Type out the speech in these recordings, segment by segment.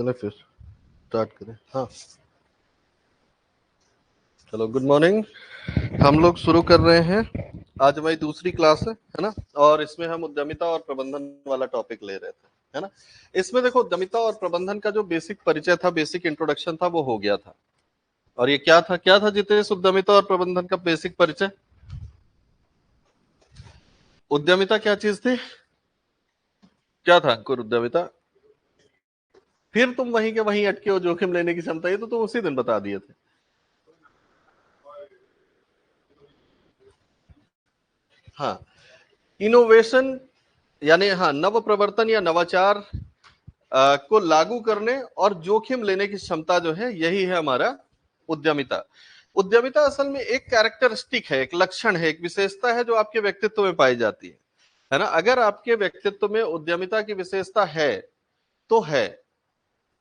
चलो फिर स्टार्ट करें। हाँ चलो, गुड मॉर्निंग। हम लोग शुरू कर रहे हैं। आज हमारी दूसरी क्लास है ना। और इसमें हम उद्यमिता और प्रबंधन वाला टॉपिक ले रहे थे, है ना। इसमें देखो, उद्यमिता और प्रबंधन का जो बेसिक परिचय था, बेसिक इंट्रोडक्शन था, वो हो गया था। और ये क्या था जितेश, उद्यमिता और प्रबंधन का बेसिक परिचय? उद्यमिता क्या चीज थी, क्या था अंकुर उद्यमिता? फिर तुम वहीं के वहीं अटके हो, जोखिम लेने की क्षमता। ये तो तुम उसी दिन बता दिए थे। हाँ, इनोवेशन यानी हाँ, नव प्रवर्तन या नवाचार को लागू करने और जोखिम लेने की क्षमता जो है, यही है हमारा उद्यमिता। उद्यमिता असल में एक कैरेक्टरिस्टिक है, एक लक्षण है, एक विशेषता है जो आपके व्यक्तित्व में पाई जाती है ना। अगर आपके व्यक्तित्व में उद्यमिता की विशेषता है तो है,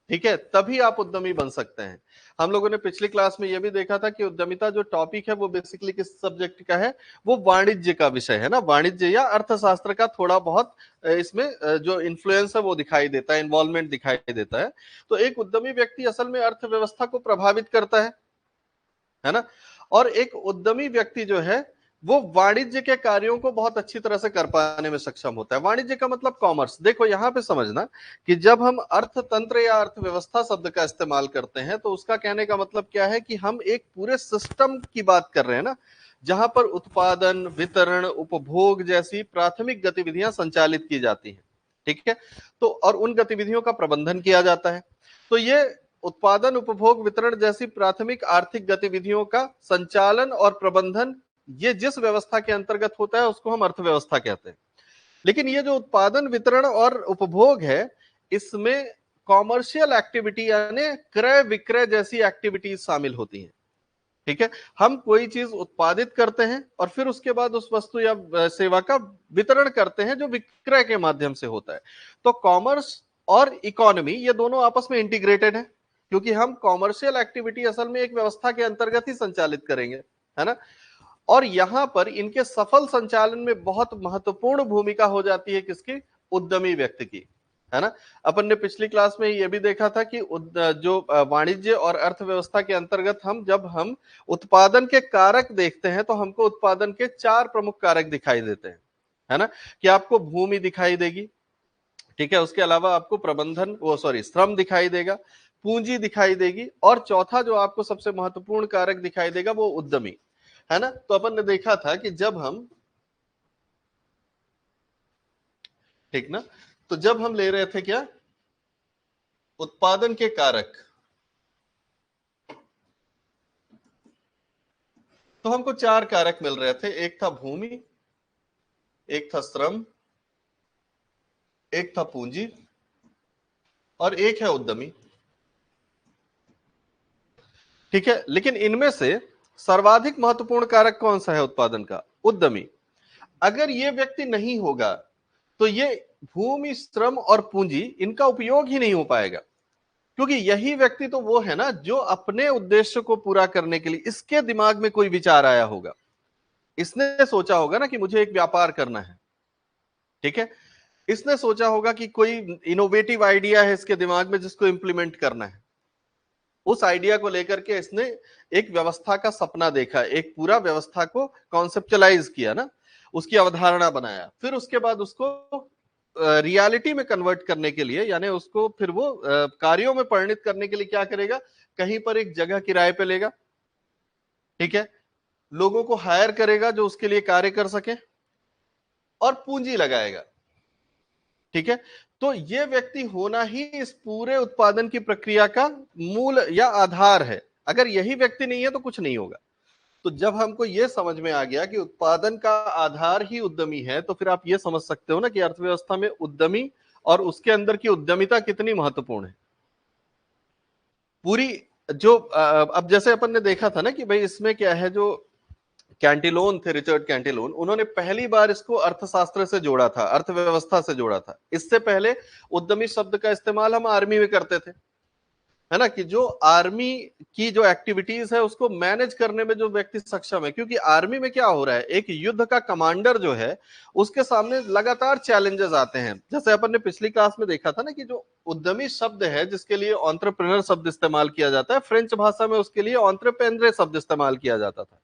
ठीक है, तभी आप उद्यमी बन सकते हैं। हम लोगों ने पिछली क्लास में यह भी देखा था कि उद्यमिता जो टॉपिक है वो बेसिकली किस सब्जेक्ट का है, वो वाणिज्य का विषय है ना। वाणिज्य या अर्थशास्त्र का थोड़ा बहुत इसमें जो इन्फ्लुएंस है वो दिखाई देता है, इन्वॉल्वमेंट दिखाई देता है। तो एक उद्यमी व्यक्ति असल में अर्थव्यवस्था को प्रभावित करता है ना। और एक उद्यमी व्यक्ति जो है वो वाणिज्य के कार्यों को बहुत अच्छी तरह से कर पाने में सक्षम होता है। वाणिज्य का मतलब कॉमर्स। देखो यहां पे समझना कि जब हम अर्थतंत्र या अर्थव्यवस्था शब्द का इस्तेमाल करते हैं तो उसका कहने का मतलब क्या है कि हम एक पूरे सिस्टम की बात कर रहे हैं ना, जहां पर उत्पादन, वितरण, उपभोग जैसी प्राथमिक गतिविधियां संचालित की जाती हैं, ठीक है। तो और उन गतिविधियों का प्रबंधन किया जाता है। तो ये उत्पादन, उपभोग, वितरण जैसी प्राथमिक आर्थिक गतिविधियों का संचालन और प्रबंधन, ये जिस व्यवस्था के अंतर्गत होता है उसको हम अर्थव्यवस्था कहते हैं। लेकिन ये जो उत्पादन, वितरण और उपभोग है, इसमें कॉमर्शियल एक्टिविटी यानी क्रय विक्रय जैसी एक्टिविटीज शामिल होती हैं, ठीक है। हम कोई चीज उत्पादित करते हैं और फिर उसके बाद उस वस्तु या सेवा का वितरण करते हैं जो विक्रय के माध्यम से होता है। तो कॉमर्स और इकोनॉमी ये दोनों आपस में इंटीग्रेटेड है, क्योंकि हम कॉमर्शियल एक्टिविटी असल में एक व्यवस्था के अंतर्गत ही संचालित करेंगे, है ना। और यहां पर इनके सफल संचालन में बहुत महत्वपूर्ण भूमिका हो जाती है किसकी? उद्यमी व्यक्ति की, है ना। अपन ने पिछली क्लास में ये भी देखा था कि जो वाणिज्य और अर्थव्यवस्था के अंतर्गत जब हम उत्पादन के कारक देखते हैं तो हमको उत्पादन के 4 प्रमुख कारक दिखाई देते हैं, है ना। कि आपको भूमि दिखाई देगी, ठीक है, उसके अलावा आपको प्रबंधन वो सॉरी श्रम दिखाई देगा, पूंजी दिखाई देगी, और चौथा जो आपको सबसे महत्वपूर्ण कारक दिखाई देगा वो उद्यमी, है ना। तो अपन ने देखा था कि जब हम, ठीक ना, तो जब हम ले रहे थे क्या, उत्पादन के कारक, तो हमको 4 कारक मिल रहे थे। एक था भूमि, एक था श्रम, एक था पूंजी, और एक है उद्यमी, ठीक है। लेकिन इनमें से सर्वाधिक महत्वपूर्ण कारक कौन सा है उत्पादन का? उद्यमी। अगर ये व्यक्ति नहीं होगा तो ये भूमि, श्रम और पूंजी इनका उपयोग ही नहीं हो पाएगा, क्योंकि यही व्यक्ति तो वो है ना जो अपने उद्देश्य को पूरा करने के लिए इसके दिमाग में कोई विचार आया होगा, इसने सोचा होगा ना कि मुझे एक व्यापार करना है, ठीक है। इसने सोचा होगा कि कोई इनोवेटिव आइडिया है इसके दिमाग में जिसको इंप्लीमेंट करना है। उस आइडिया को लेकर के इसने एक व्यवस्था का सपना देखा, एक पूरा व्यवस्था को कॉन्सेप्चुलाइज किया ना, उसकी अवधारणा बनाया, फिर उसके बाद उसको रियलिटी में कन्वर्ट करने के लिए, यानी उसको फिर वो कार्यों में परिणित करने के लिए क्या करेगा, कहीं पर एक जगह किराए पे लेगा, ठीक है, लोगों को हायर करेगा जो उसके लिए कार्य कर सके, और पूंजी लगाएगा, ठीक है। तो ये व्यक्ति होना ही इस पूरे उत्पादन की प्रक्रिया का मूल या आधार है। अगर यही व्यक्ति नहीं है तो कुछ नहीं होगा। तो जब हमको ये समझ में आ गया कि उत्पादन का आधार ही उद्यमी है, तो फिर आप ये समझ सकते हो ना कि अर्थव्यवस्था में उद्यमी और उसके अंदर की उद्यमिता कितनी महत्वपूर्ण है। पूरी जो अब जैसे अपन ने देखा था ना कि भाई इसमें क्या है, जो कैंटिलोन थे, रिचर्ड कैंटिलोन, उन्होंने पहली बार इसको अर्थशास्त्र से जोड़ा था, अर्थव्यवस्था से जोड़ा था। इससे पहले उद्यमी शब्द का इस्तेमाल हम आर्मी में करते थे, है ना, कि जो आर्मी की जो एक्टिविटीज है उसको मैनेज करने में जो व्यक्ति सक्षम है, क्योंकि आर्मी में क्या हो रहा है, एक युद्ध का कमांडर जो है उसके सामने लगातार चैलेंजेस आते हैं। जैसे अपन ने पिछली क्लास में देखा था ना कि जो उद्यमी शब्द है जिसके लिए एंटरप्रेन्योर शब्द इस्तेमाल किया जाता है, फ्रेंच भाषा में उसके लिए एंटरप्रेन्योर शब्द इस्तेमाल किया जाता था।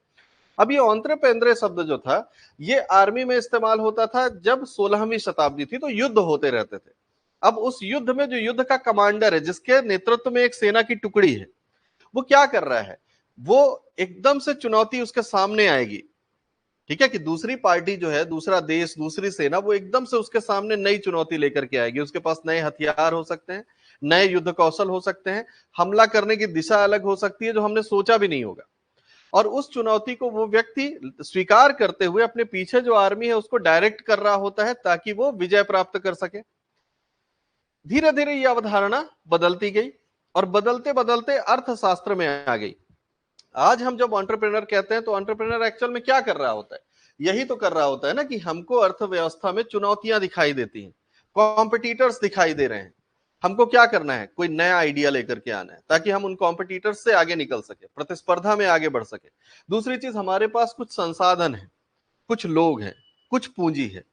अब ये एंटरप्रेन्योर शब्द जो था ये आर्मी में इस्तेमाल होता था जब 16वीं शताब्दी थी तो युद्ध होते रहते थे। अब उस युद्ध में जो युद्ध का कमांडर है, जिसके नेतृत्व में एक सेना की टुकड़ी है, वो क्या कर रहा है, वो एकदम से चुनौती उसके सामने आएगी, ठीक है, कि दूसरी पार्टी जो है, दूसरा देश, दूसरी सेना, वो एकदम से उसके सामने नई चुनौती लेकर के आएगी। उसके पास नए हथियार हो सकते हैं, नए युद्ध कौशल हो सकते हैं, हमला करने की दिशा अलग हो सकती है जो हमने सोचा भी नहीं होगा। और उस चुनौती को वो व्यक्ति स्वीकार करते हुए अपने पीछे जो आर्मी है उसको डायरेक्ट कर रहा होता है ताकि वो विजय प्राप्त कर सके। धीरे धीरे ये अवधारणा बदलती गई और बदलते बदलते अर्थशास्त्र में आ गई। आज हम जब एंटरप्रेन्योर कहते हैं तो एंटरप्रेन्योर एक्चुअल में क्या कर रहा होता है, यही तो कर रहा होता है ना कि हमको अर्थव्यवस्था में चुनौतियां दिखाई देती हैं, कॉम्पिटिटर्स दिखाई दे रहे हैं, हमको क्या करना है, कोई नया आइडिया लेकर के आना है ताकि हम उन कॉम्पिटिटर्स से आगे निकल सके, प्रतिस्पर्धा में आगे बढ़ सके। दूसरी चीज, हमारे पास कुछ संसाधन है, कुछ लोग हैं, कुछ पूंजी है,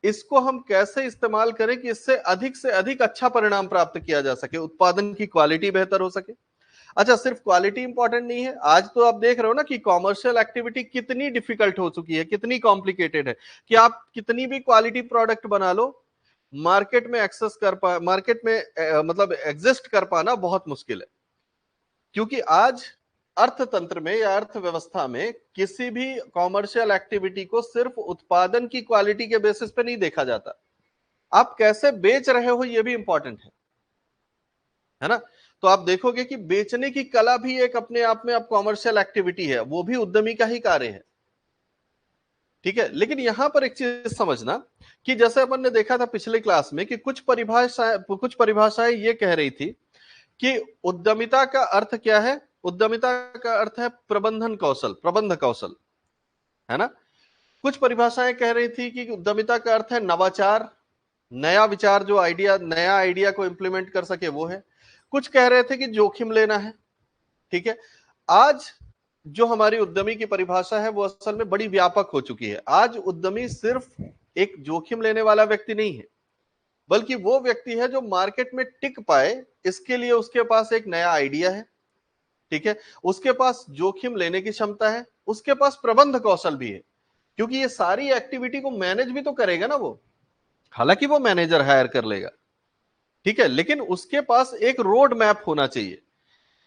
इसको हम कैसे इस्तेमाल करें कि इससे अधिक अच्छा परिणाम प्राप्त किया जा सके, उत्पादन की क्वालिटी बेहतर हो सके। अच्छा, सिर्फ क्वालिटी इंपॉर्टेंट नहीं है, आज तो आप देख रहे हो ना कि कॉमर्शियल एक्टिविटी कितनी डिफिकल्ट हो चुकी है, कितनी कॉम्प्लिकेटेड है, कि आप कितनी भी क्वालिटी प्रोडक्ट बना लो, मार्केट में एक्सेस कर पा मार्केट में मतलब एग्जिस्ट कर पाना बहुत मुश्किल है। क्योंकि आज अर्थतंत्र में या अर्थव्यवस्था में किसी भी कॉमर्शियल एक्टिविटी को सिर्फ उत्पादन की क्वालिटी के बेसिस पे नहीं देखा जाता, आप कैसे बेच रहे हो ये भी इंपॉर्टेंट है ना। तो आप देखोगे कि बेचने की कला भी एक अपने आप में अब कॉमर्शियल एक्टिविटी है, वो भी उद्यमी का ही कार्य है, ठीक है। लेकिन यहां पर एक चीज समझना कि जैसे अपन ने देखा था पिछले क्लास में कि कुछ परिभाषाएं ये कह रही थी कि उद्यमिता का अर्थ क्या है, उद्यमिता का अर्थ है प्रबंधन कौशल, प्रबंध कौशल, है ना। कुछ परिभाषाएं कह रही थी कि उद्यमिता का अर्थ है नवाचार, नया विचार, जो नया आइडिया को इंप्लीमेंट कर सके वो है। कुछ कह रहे थे कि जोखिम लेना है, ठीक है। आज जो हमारी उद्यमी की परिभाषा है वो असल में बड़ी व्यापक हो चुकी है। आज उद्यमी सिर्फ एक जोखिम लेने वाला व्यक्ति नहीं है, बल्कि वो व्यक्ति है जो मार्केट में टिक पाए, इसके लिए उसके पास एक नया आइडिया है, ठीक है, उसके पास जोखिम लेने की क्षमता है, उसके पास प्रबंध कौशल भी है, क्योंकि ये सारी एक्टिविटी को मैनेज भी तो करेगा ना वो, हालांकि वो मैनेजर हायर कर लेगा, ठीक है, लेकिन उसके पास एक रोड मैप होना चाहिए।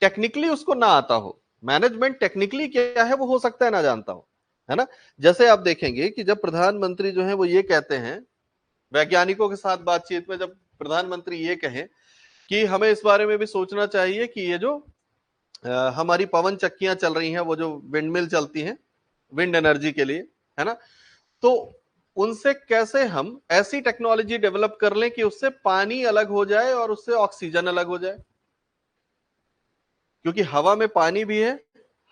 टेक्निकली उसको ना आता हो, मैनेजमेंट टेक्निकली क्या है वो हो सकता है ना जानता हो, है ना। जैसे आप देखेंगे कि जब प्रधानमंत्री जो है वो ये कहते हैं वैज्ञानिकों के साथ बातचीत में, जब प्रधानमंत्री ये कहें कि हमें इस बारे में भी सोचना चाहिए कि ये जो हमारी पवन चक्कियां चल रही हैं, वो जो विंड मिल चलती हैं विंड एनर्जी के लिए, है ना, तो उनसे कैसे हम ऐसी टेक्नोलॉजी डेवलप कर लें कि उससे पानी अलग हो जाए और उससे ऑक्सीजन अलग हो जाए, क्योंकि हवा में पानी भी है,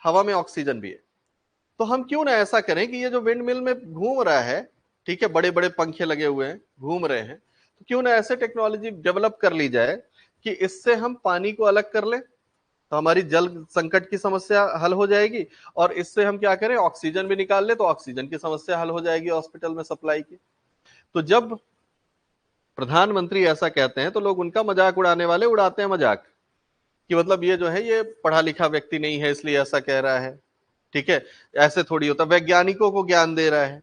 हवा में ऑक्सीजन भी है। तो हम क्यों ना ऐसा करें कि ये जो विंड मिल में घूम रहा है, ठीक है, बड़े बड़े पंखे लगे हुए हैं, घूम रहे हैं, तो क्यों ना ऐसे टेक्नोलॉजी डेवलप कर ली जाए कि इससे हम पानी को अलग कर लें, तो हमारी जल संकट की समस्या हल हो जाएगी, और इससे हम क्या करें, ऑक्सीजन भी निकाल ले तो ऑक्सीजन की समस्या हल हो जाएगी हॉस्पिटल में सप्लाई की। तो जब प्रधानमंत्री ऐसा कहते हैं तो लोग उनका मजाक उड़ाने वाले उड़ाते हैं मजाक, कि मतलब ये जो है ये पढ़ा लिखा व्यक्ति नहीं है इसलिए ऐसा कह रहा है, ठीक है, ऐसे थोड़ी होता, वैज्ञानिकों को ज्ञान दे रहा है,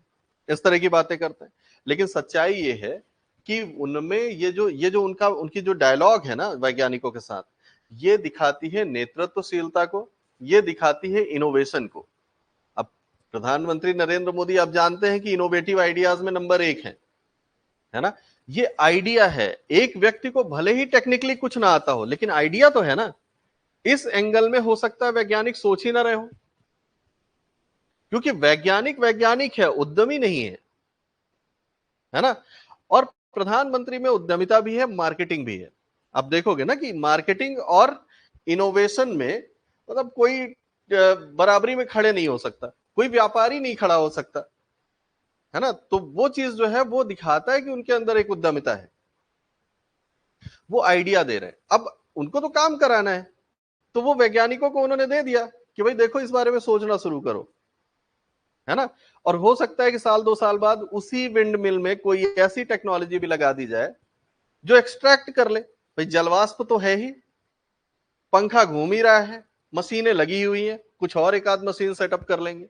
इस तरह की बातें करते हैं। लेकिन सच्चाई ये है कि उनमें ये जो उनकी जो डायलॉग है ना वैज्ञानिकों के साथ, ये दिखाती है नेतृत्वशीलता को, ये दिखाती है इनोवेशन को। अब प्रधानमंत्री नरेंद्र मोदी आप जानते हैं कि इनोवेटिव आइडियाज में नंबर 1 है ना। ये आइडिया है, एक व्यक्ति को भले ही टेक्निकली कुछ ना आता हो लेकिन आइडिया तो है ना। इस एंगल में हो सकता है वैज्ञानिक सोच ही ना रहे हो, क्योंकि वैज्ञानिक वैज्ञानिक है, उद्यमी नहीं है ना। और प्रधानमंत्री में उद्यमिता भी है, मार्केटिंग भी है। आप देखोगे ना कि मार्केटिंग और इनोवेशन में मतलब कोई बराबरी में खड़े नहीं हो सकता, कोई व्यापारी नहीं खड़ा हो सकता, है ना। तो वो चीज जो है वो दिखाता है कि उनके अंदर एक उद्यमिता है, वो आइडिया दे रहे हैं। अब उनको तो काम कराना है, तो वो वैज्ञानिकों को उन्होंने दे दिया कि भाई देखो इस बारे में सोचना शुरू करो, है ना। और हो सकता है कि साल 2 साल बाद उसी विंड मिल में कोई ऐसी टेक्नोलॉजी भी लगा दी जाए जो एक्सट्रैक्ट कर ले, भाई जलवाष्प तो है ही, पंखा घूम ही रहा है, मशीनें लगी हुई हैं, कुछ और एक आध मशीन सेटअप कर लेंगे,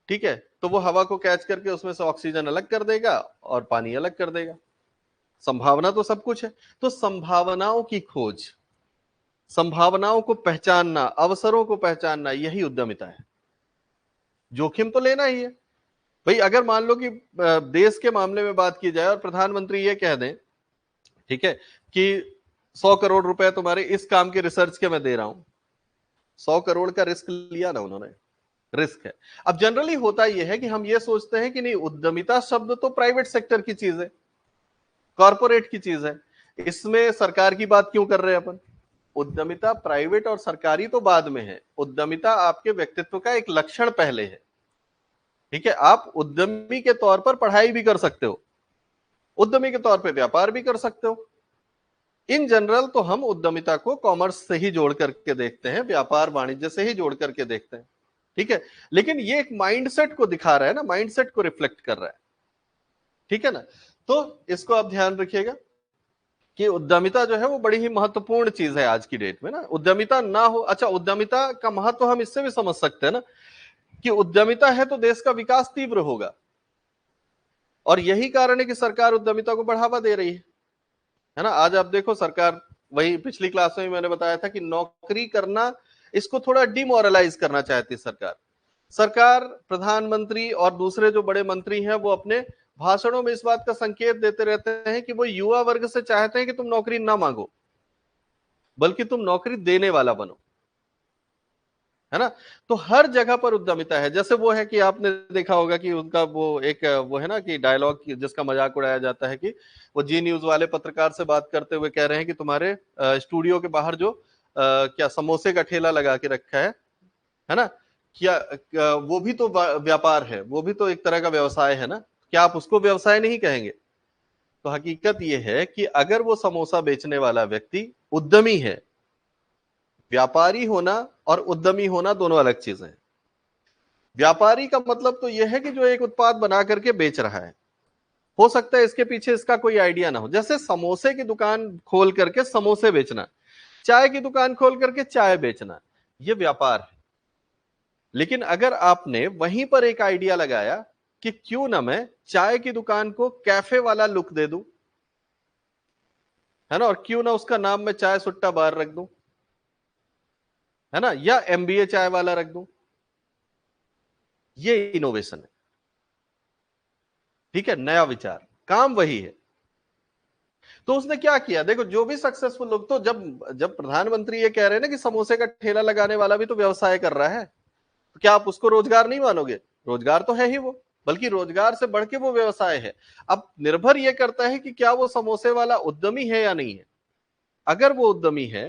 ठीक है, तो वो हवा को कैच करके उसमें से ऑक्सीजन अलग कर देगा और पानी अलग कर देगा। संभावना तो सब कुछ है। तो संभावनाओं की खोज, संभावनाओं को पहचानना, अवसरों को पहचानना, यही उद्यमिता है। जोखिम तो लेना ही है भाई। अगर मान लो कि देश के मामले में बात की जाए और प्रधानमंत्री ये कह दें, ठीक है, कि 100 करोड़ रुपए तुम्हारे इस काम के रिसर्च के मैं दे रहा हूं, 100 करोड़ का रिस्क लिया ना उन्होंने, रिस्क है। अब जनरली होता यह है कि हम ये सोचते हैं कि नहीं, उद्यमिता शब्द तो प्राइवेट सेक्टर की चीज है, कॉर्पोरेट की चीज है, इसमें सरकार की बात क्यों कर रहे हैं अपन। उद्यमिता प्राइवेट और सरकारी तो बाद में है, उद्यमिता आपके व्यक्तित्व का एक लक्षण पहले है, ठीक है। आप उद्यमी के तौर पर पढ़ाई भी कर सकते हो, उद्यमी के तौर पर व्यापार भी कर सकते हो। इन जनरल तो हम उद्यमिता को कॉमर्स से ही जोड़ करके देखते हैं, व्यापार वाणिज्य से ही जोड़ करके देखते हैं, ठीक है। लेकिन ये एक माइंडसेट को दिखा रहा है ना, माइंडसेट को रिफ्लेक्ट कर रहा है, ठीक है ना। तो इसको आप ध्यान रखिएगा कि उद्यमिता जो है वो बड़ी ही महत्वपूर्ण चीज है आज की डेट में ना। उद्यमिता ना हो, अच्छा उद्यमिता का महत्व हम इससे भी समझ सकते हैं ना कि उद्यमिता है तो देश का विकास तीव्र होगा, और यही कारण है कि सरकार उद्यमिता को बढ़ावा दे रही है ना। आज आप देखो सरकार, वही पिछली क्लास में मैंने बताया था कि नौकरी करना, इसको थोड़ा डिमोरलाइज करना चाहती सरकार। सरकार, प्रधानमंत्री और दूसरे जो बड़े मंत्री हैं वो अपने भाषणों में इस बात का संकेत देते रहते हैं कि वो युवा वर्ग से चाहते हैं कि तुम नौकरी ना मांगो, बल्कि तुम नौकरी देने वाला बनो, है ना। तो हर जगह पर उद्यमिता है। जैसे वो है कि आपने देखा होगा कि उनका वो है ना कि डायलॉग जिसका मजाक उड़ाया जाता है कि वो जी न्यूज वाले पत्रकार से बात करते हुए कह रहे हैं कि तुम्हारे स्टूडियो के बाहर जो क्या समोसे का ठेला लगा के रखा है ना, क्या वो भी तो व्यापार है, वो भी तो एक तरह का व्यवसाय है ना, क्या आप उसको व्यवसाय नहीं कहेंगे। तो हकीकत यह है कि अगर वो समोसा बेचने वाला व्यक्ति उद्यमी है, व्यापारी होना और उद्यमी होना दोनों अलग चीजें हैं। व्यापारी का मतलब तो यह है कि जो एक उत्पाद बना करके बेच रहा है, हो सकता है इसके पीछे इसका कोई आइडिया ना हो। जैसे समोसे की दुकान खोल करके समोसे बेचना, चाय की दुकान खोल करके चाय बेचना, यह व्यापार है। लेकिन अगर आपने वहीं पर एक आइडिया लगाया कि क्यों ना मैं चाय की दुकान को कैफे वाला लुक दे दूं, है ना, और क्यों ना उसका नाम मैं चाय सुट्टा बार रख दूं, है ना, या एमबीए चाय वाला रख दूं, ये इनोवेशन है, ठीक है, नया विचार, काम वही है। तो उसने क्या किया, देखो जो भी सक्सेसफुल लोग, तो जब जब प्रधानमंत्री ये कह रहे हैं ना कि समोसे का ठेला लगाने वाला भी तो व्यवसाय कर रहा है, तो क्या आप उसको रोजगार नहीं मानोगे। रोजगार तो है ही वो, बल्कि रोजगार से बढ़ के वो व्यवसाय है। अब निर्भर यह करता है कि क्या वो समोसे वाला उद्यमी है या नहीं है। अगर वो उद्यमी है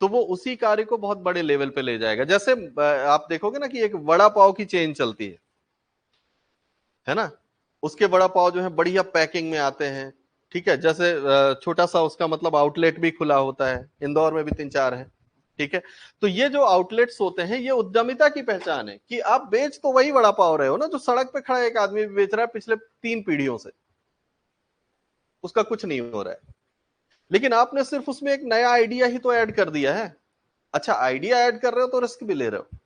तो वो उसी कार्य को बहुत बड़े लेवल पे ले जाएगा। जैसे आप देखोगे ना कि एक वड़ा पाव की चेन चलती है ना, उसके वड़ा पाव जो है बढ़िया पैकिंग में आते हैं, ठीक है। जैसे छोटा सा उसका मतलब आउटलेट भी खुला होता है, इंदौर में भी 3-4 है, ठीक है। तो ये जो आउटलेट्स होते हैं ये उद्यमिता की पहचान है कि आप बेच तो वही वड़ा पाव रहे हो ना जो सड़क पे खड़ा एक आदमी भी बेच रहा है पिछले 3 पीढ़ियों से, उसका कुछ नहीं हो रहा है, लेकिन आपने सिर्फ उसमें एक नया आइडिया ही तो ऐड कर दिया है। अच्छा आइडिया ऐड कर रहे हो तो रिस्क भी ले रहे हो।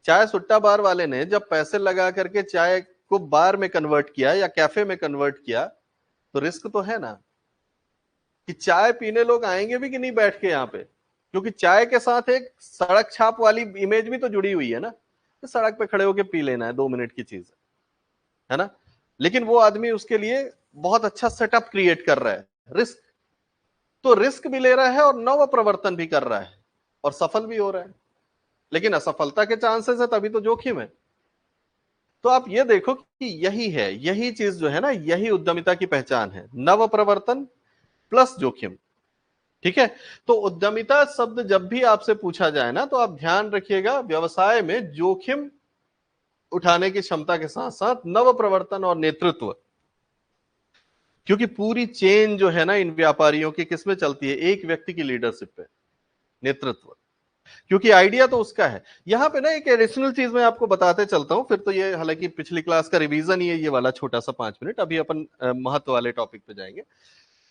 चाय सुट्टा बार वाले ने जब पैसे लगा करके चाय को बार में कन्वर्ट किया या कैफे में कन्वर्ट किया, तो रिस्क तो है ना कि चाय पीने लोग आएंगे भी कि नहीं बैठ के यहाँ पे, क्योंकि चाय के साथ एक सड़क छाप वाली इमेज भी तो जुड़ी हुई है ना, कि सड़क पे खड़े होके पी लेना है, 2 मिनट की चीज है ना। लेकिन वो आदमी उसके लिए बहुत अच्छा सेटअप क्रिएट कर रहा है, रिस्क, तो रिस्क भी ले रहा है और नव प्रवर्तन भी कर रहा है और सफल भी हो रहा है। लेकिन असफलता के चांसेस है, तभी तो जोखिम है। तो आप ये देखो कि यही है, यही चीज जो है ना, यही उद्यमिता की पहचान है, नव प्रवर्तन प्लस जोखिम, ठीक है। तो उद्यमिता शब्द जब भी आपसे पूछा जाए ना, तो आप ध्यान रखिएगा व्यवसाय में जोखिम उठाने की क्षमता के साथ साथ नव प्रवर्तन और नेतृत्व, क्योंकि पूरी चेन जो है ना इन व्यापारियों की किसमें चलती है, एक व्यक्ति की लीडरशिप पे, नेतृत्व, क्योंकि आइडिया तो उसका है। यहां पे ना एक एडिशनल चीज मैं आपको बताते चलता हूं, फिर तो ये हालांकि पिछली क्लास का रिवीजन ही है ये वाला छोटा सा 5 मिनट, अभी अपन महत्व वाले टॉपिक पे जाएंगे।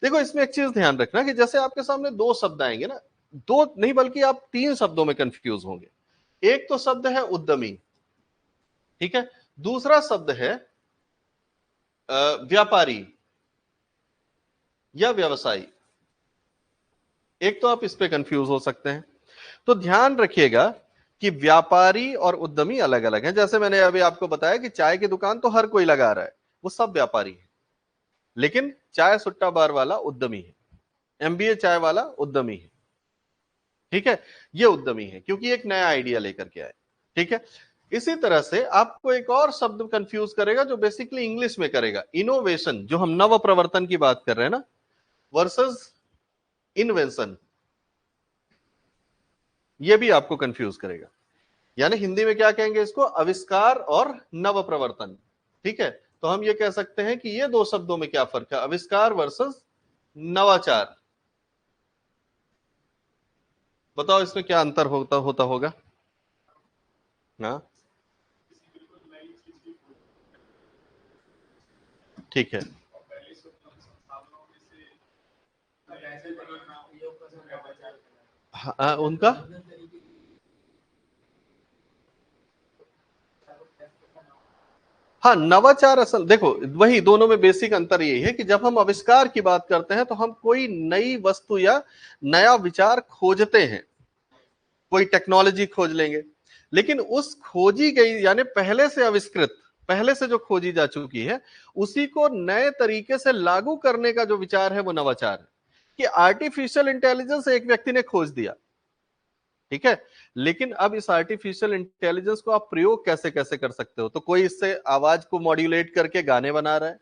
देखो इसमें एक चीज ध्यान रखना कि जैसे आपके सामने दो शब्द आएंगे ना, दो नहीं बल्कि आप तीन शब्दों में कंफ्यूज होंगे। एक तो शब्द है उद्यमी, ठीक है, दूसरा शब्द है व्यापारी या व्यवसायी। एक तो आप इस पे कंफ्यूज हो सकते हैं। तो ध्यान रखिएगा कि व्यापारी और उद्यमी अलग अलग हैं। जैसे मैंने अभी आपको बताया कि चाय की दुकान तो हर कोई लगा रहा है, वो सब व्यापारी है, लेकिन चाय सुट्टा बार वाला उद्यमी है, एमबीए चाय वाला उद्यमी है, ठीक है, ये उद्यमी है क्योंकि एक नया आइडिया लेकर के आए, ठीक है। इसी तरह से आपको एक और शब्द कंफ्यूज करेगा जो बेसिकली इंग्लिश में करेगा, इनोवेशन, जो हम नव प्रवर्तन की बात कर रहे हैं ना, वर्सेस इन्वेंशन, ये भी आपको कंफ्यूज करेगा। यानी हिंदी में क्या कहेंगे इसको, आविष्कार और नव प्रवर्तन, ठीक है। तो हम ये कह सकते हैं कि ये दो शब्दों में क्या फर्क है, आविष्कार वर्सेस नवाचार। बताओ इसमें क्या अंतर होता होता होगा। हाँ, ठीक है। हाँ, उनका, हाँ, नवाचार असल देखो, वही दोनों में बेसिक अंतर यही है कि जब हम आविष्कार की बात करते हैं तो हम कोई नई वस्तु या नया विचार खोजते हैं, कोई टेक्नोलॉजी खोज लेंगे, लेकिन उस खोजी गई यानी पहले से आविष्कृत, पहले से जो खोजी जा चुकी है, उसी को नए तरीके से लागू करने का जो विचार है वो नवाचार है। कि आर्टिफिशियल इंटेलिजेंस एक व्यक्ति ने खोज दिया, ठीक है, लेकिन अब इस आर्टिफिशियल इंटेलिजेंस को आप प्रयोग कैसे कैसे कर सकते हो, तो कोई इससे आवाज को मॉड्यूलेट करके गाने बना रहा है,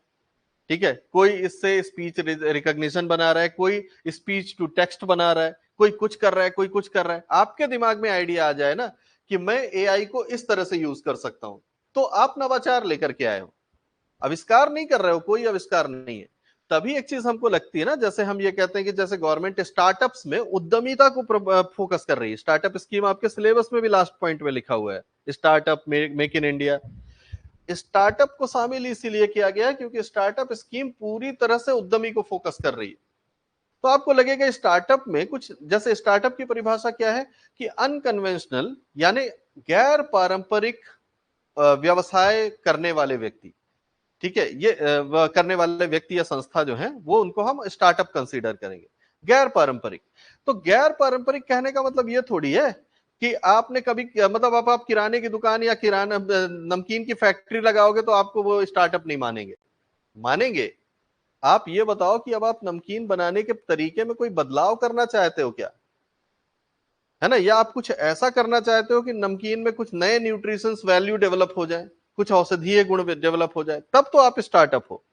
ठीक है, कोई इससे स्पीच रिकॉग्निशन बना रहा है, कोई स्पीच टू टेक्स्ट बना रहा है, कोई कुछ कर रहा है, कोई कुछ कर रहा है। आपके दिमाग में आइडिया आ जाए ना कि मैं एआई को इस तरह से यूज कर सकता हूं, तो आप नवाचार लेकर के आए हो, आविष्कार नहीं कर रहे हो, कोई आविष्कार नहीं है। तभी एक चीज हमको लगती है ना, जैसे हम ये कहते हैं कि जैसे गवर्नमेंट स्टार्टअप्स में उद्यमिता को फोकस कर रही है, स्टार्टअप स्कीम आपके सिलेबस में भी लास्ट पॉइंट में लिखा हुआ है, startup make in India. Startup को शामिल इसीलिए किया गया है क्योंकि स्टार्टअप स्कीम पूरी तरह से उद्यमी को फोकस कर रही है। तो आपको लगेगा स्टार्टअप में कुछ, जैसे स्टार्टअप की परिभाषा क्या है कि अनकन्वेंशनल यानी गैर पारंपरिक व्यवसाय करने वाले व्यक्ति, ठीक है, ये करने वाले व्यक्ति या संस्था जो है वो, उनको हम स्टार्टअप कंसीडर करेंगे। गैर पारंपरिक, तो गैर पारंपरिक कहने का मतलब ये थोड़ी है कि आपने कभी मतलब आप किराने की दुकान या किराना नमकीन की फैक्ट्री लगाओगे तो आपको वो स्टार्टअप नहीं मानेंगे, मानेंगे। आप ये बताओ कि अब आप नमकीन बनाने के तरीके में कोई बदलाव करना चाहते हो क्या, है ना, या आप कुछ ऐसा करना चाहते हो कि नमकीन में कुछ नए न्यूट्रिशंस वैल्यू डेवलप हो जाए, कुछ औषधीय गुण डेवलप हो जाए, तब तो आप स्टार्टअप हो।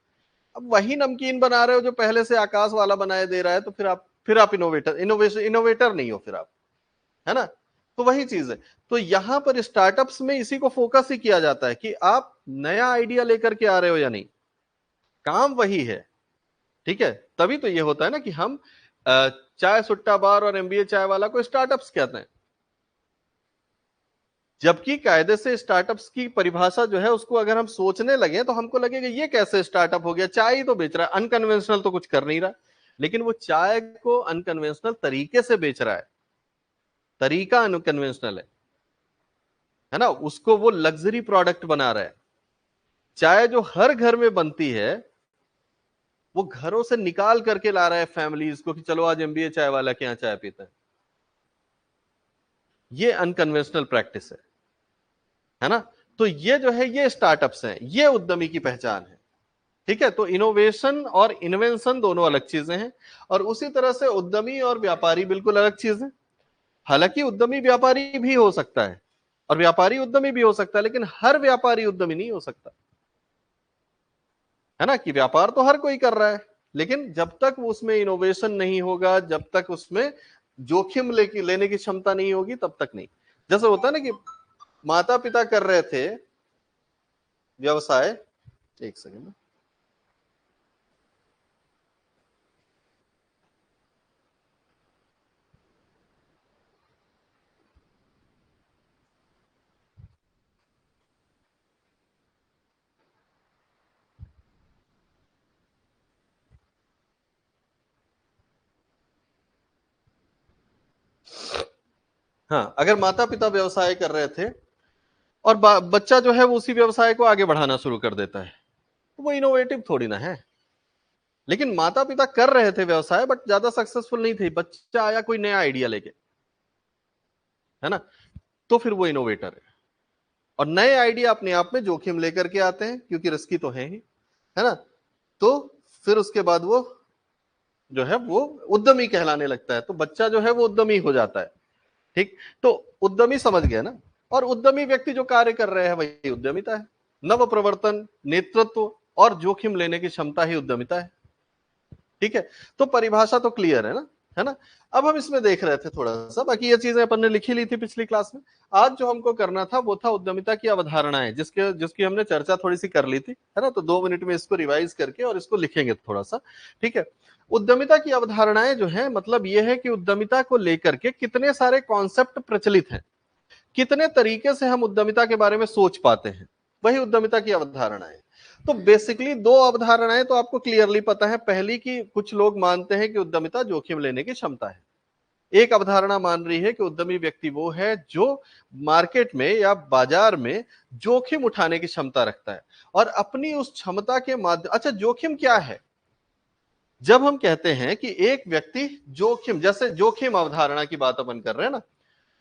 अब वही नमकीन बना रहे हो जो पहले से आकाश वाला बनाए दे रहा है, तो फिर आप इनोवेटर नहीं हो फिर आप, है ना। तो वही चीज है। तो यहां पर स्टार्टअप्स में इसी को फोकस ही किया जाता है कि आप नया आइडिया लेकर के आ रहे हो या नहीं, काम वही है, ठीक है। तभी तो ये होता है ना कि हम चाय सुट्टा बार और एमबीए चाय वाला को स्टार्टअप्स कहते हैं, जबकि कायदे से स्टार्टअप्स की परिभाषा जो है उसको अगर हम सोचने लगे तो हमको लगेगा ये कैसे स्टार्टअप हो गया, चाय ही तो बेच रहा है, अनकन्वेंशनल तो कुछ कर नहीं रहा, लेकिन वो चाय को अनकन्वेंशनल तरीके से बेच रहा है, तरीका अनकन्वेंशनल है ना, उसको वो लग्जरी प्रोडक्ट बना रहा है। चाय जो हर घर में बनती है वो घरों से निकाल करके ला रहा है फैमिलीज को कि चलो आज एमबीए चाय वाला के यहाँ चाय पीते हैं। ये अनकन्वेंशनल प्रैक्टिस है ना। तो ये जो है ये स्टार्टअप्स हैं, ये उद्यमी की पहचान है, ठीक है। तो इनोवेशन और इन्वेंशन दोनों अलग चीजें हैं, और उसी तरह से उद्यमी और व्यापारी बिल्कुल अलग चीज है। हालांकि उद्यमी व्यापारी भी हो सकता है और व्यापारी उद्यमी भी हो सकता है, लेकिन हर व्यापारी उद्यमी नहीं हो सकता, है ना, कि व्यापार तो हर कोई कर रहा है, लेकिन जब तक उसमें इनोवेशन नहीं होगा, जब तक उसमें जोखिम लेने की क्षमता नहीं होगी, तब तक नहीं। जैसे होता है ना कि माता पिता कर रहे थे व्यवसाय, एक सेकंड, हाँ, अगर माता पिता व्यवसाय कर रहे थे और बच्चा जो है वो उसी व्यवसाय को आगे बढ़ाना शुरू कर देता है, तो वो इनोवेटिव थोड़ी ना है। लेकिन माता पिता कर रहे थे व्यवसाय बट ज्यादा सक्सेसफुल नहीं थे, बच्चा आया कोई नया आइडिया लेके, है ना, तो फिर वो इनोवेटर है। और नए आइडिया अपने आप में जोखिम लेकर के आते हैं क्योंकि रिस्की तो है ही, है ना। तो फिर उसके बाद वो जो है वो उद्यमी कहलाने लगता है, तो बच्चा जो है वो उद्यमी हो जाता है। ठीक, तो उद्यमी समझ गया ना। और उद्यमी व्यक्ति जो कार्य कर रहे हैं वही उद्यमिता है। नव प्रवर्तन, नेतृत्व और जोखिम लेने की क्षमता ही उद्यमिता है। ठीक है, तो परिभाषा तो क्लियर है ना, है ना। अब हम इसमें देख रहे थे थोड़ा सा, बाकी ये चीजें अपन ने लिखी ली थी पिछली क्लास में। आज जो हमको करना था वो था उद्यमिता की अवधारणाएं, जिसकी हमने चर्चा थोड़ी सी कर ली थी, है ना। तो 2 मिनट में इसको रिवाइज करके और इसको लिखेंगे थोड़ा सा। ठीक है, उद्यमिता की अवधारणाएं जो है, मतलब यह है कि उद्यमिता को लेकर के कितने सारे कॉन्सेप्ट प्रचलित हैं, कितने तरीके से हम उद्यमिता के बारे में सोच पाते हैं, वही उद्यमिता की अवधारणाएं। तो बेसिकली दो अवधारणाएं तो आपको क्लियरली पता है। पहली कि कुछ लोग मानते हैं कि उद्यमिता जोखिम लेने की क्षमता है। एक अवधारणा मान रही है कि उद्यमी व्यक्ति वो है जो मार्केट में या बाजार में जोखिम उठाने की क्षमता रखता है और अपनी उस क्षमता के माध्यम। अच्छा, जोखिम क्या है? जब हम कहते हैं कि एक व्यक्ति जोखिम, जैसे जोखिम अवधारणा की बात अपन कर रहे हैं ना,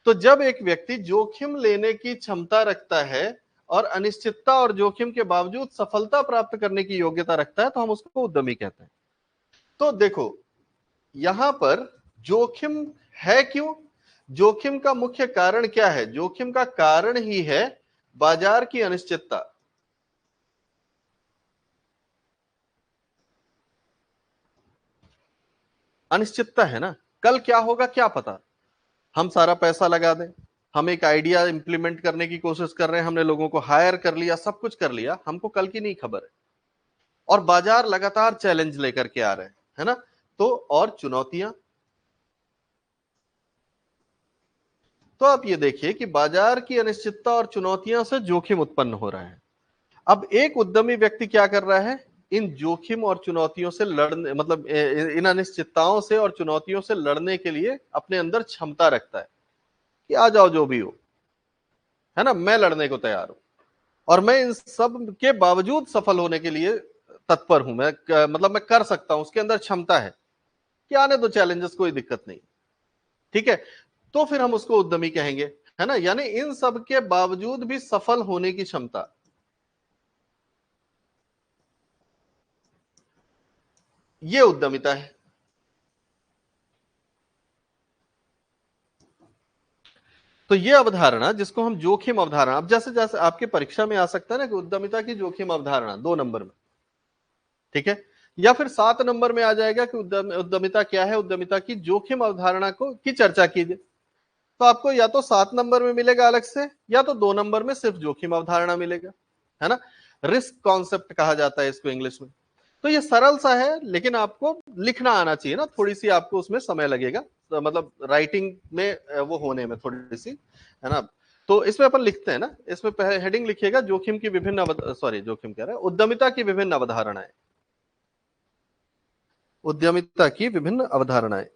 तो जब एक व्यक्ति जोखिम लेने की क्षमता रखता है और अनिश्चितता और जोखिम के बावजूद सफलता प्राप्त करने की योग्यता रखता है, तो हम उसको उद्यमी कहते हैं। तो देखो, यहां पर जोखिम है क्यों? जोखिम का मुख्य कारण क्या है? जोखिम का कारण ही है बाजार की अनिश्चितता। अनिश्चितता है ना, कल क्या होगा क्या पता। हम सारा पैसा लगा दें, हम एक आइडिया इंप्लीमेंट करने की कोशिश कर रहे हैं, हमने लोगों को हायर कर लिया, सब कुछ कर लिया, हमको कल की नहीं खबर है। और बाजार लगातार चैलेंज लेकर के आ रहे हैं, है ना। तो और चुनौतियां, तो आप ये देखिए कि बाजार की अनिश्चितता और चुनौतियों से जोखिम उत्पन्न हो रहा है। अब एक उद्यमी व्यक्ति क्या कर रहा है? इन जोखिम और चुनौतियों से लड़ने, मतलब इन अनिश्चितताओं से और चुनौतियों से लड़ने के लिए अपने अंदर क्षमता रखता है कि आ जाओ जो भी हो, है ना, मैं लड़ने को तैयार हूं और मैं इन सब के बावजूद सफल होने के लिए तत्पर हूं। मतलब मैं कर सकता हूं, उसके अंदर क्षमता है कि आने दो चैलेंजेस, कोई दिक्कत नहीं। ठीक है, तो फिर हम उसको उद्यमी कहेंगे, है ना। यानी इन सब के बावजूद भी सफल होने की क्षमता, ये उद्यमिता है। तो ये अवधारणा जिसको हम जोखिम अवधारणा, अब जैसे जैसे आपके परीक्षा में आ सकता है ना कि उद्यमिता की जोखिम अवधारणा 2 नंबर में, ठीक है, या फिर 7 नंबर में आ जाएगा कि उद्यमिता क्या है, उद्यमिता की जोखिम अवधारणा को की चर्चा कीजिए। तो आपको या तो 7 नंबर में मिलेगा अलग से, या तो 2 नंबर में सिर्फ जोखिम अवधारणा मिलेगा, है ना। रिस्क कॉन्सेप्ट कहा जाता है इसको इंग्लिश में। तो ये सरल सा है, लेकिन आपको लिखना आना चाहिए ना, थोड़ी सी आपको उसमें समय लगेगा, तो मतलब राइटिंग में वो होने में थोड़ी सी, है ना। तो इसमें अपन लिखते हैं ना, इसमें हेडिंग लिखिएगा जोखिम की विभिन्न सॉरी जोखिम कह रहे हैं, उद्यमिता की विभिन्न अवधारणाएं। उद्यमिता की विभिन्न अवधारणाएं।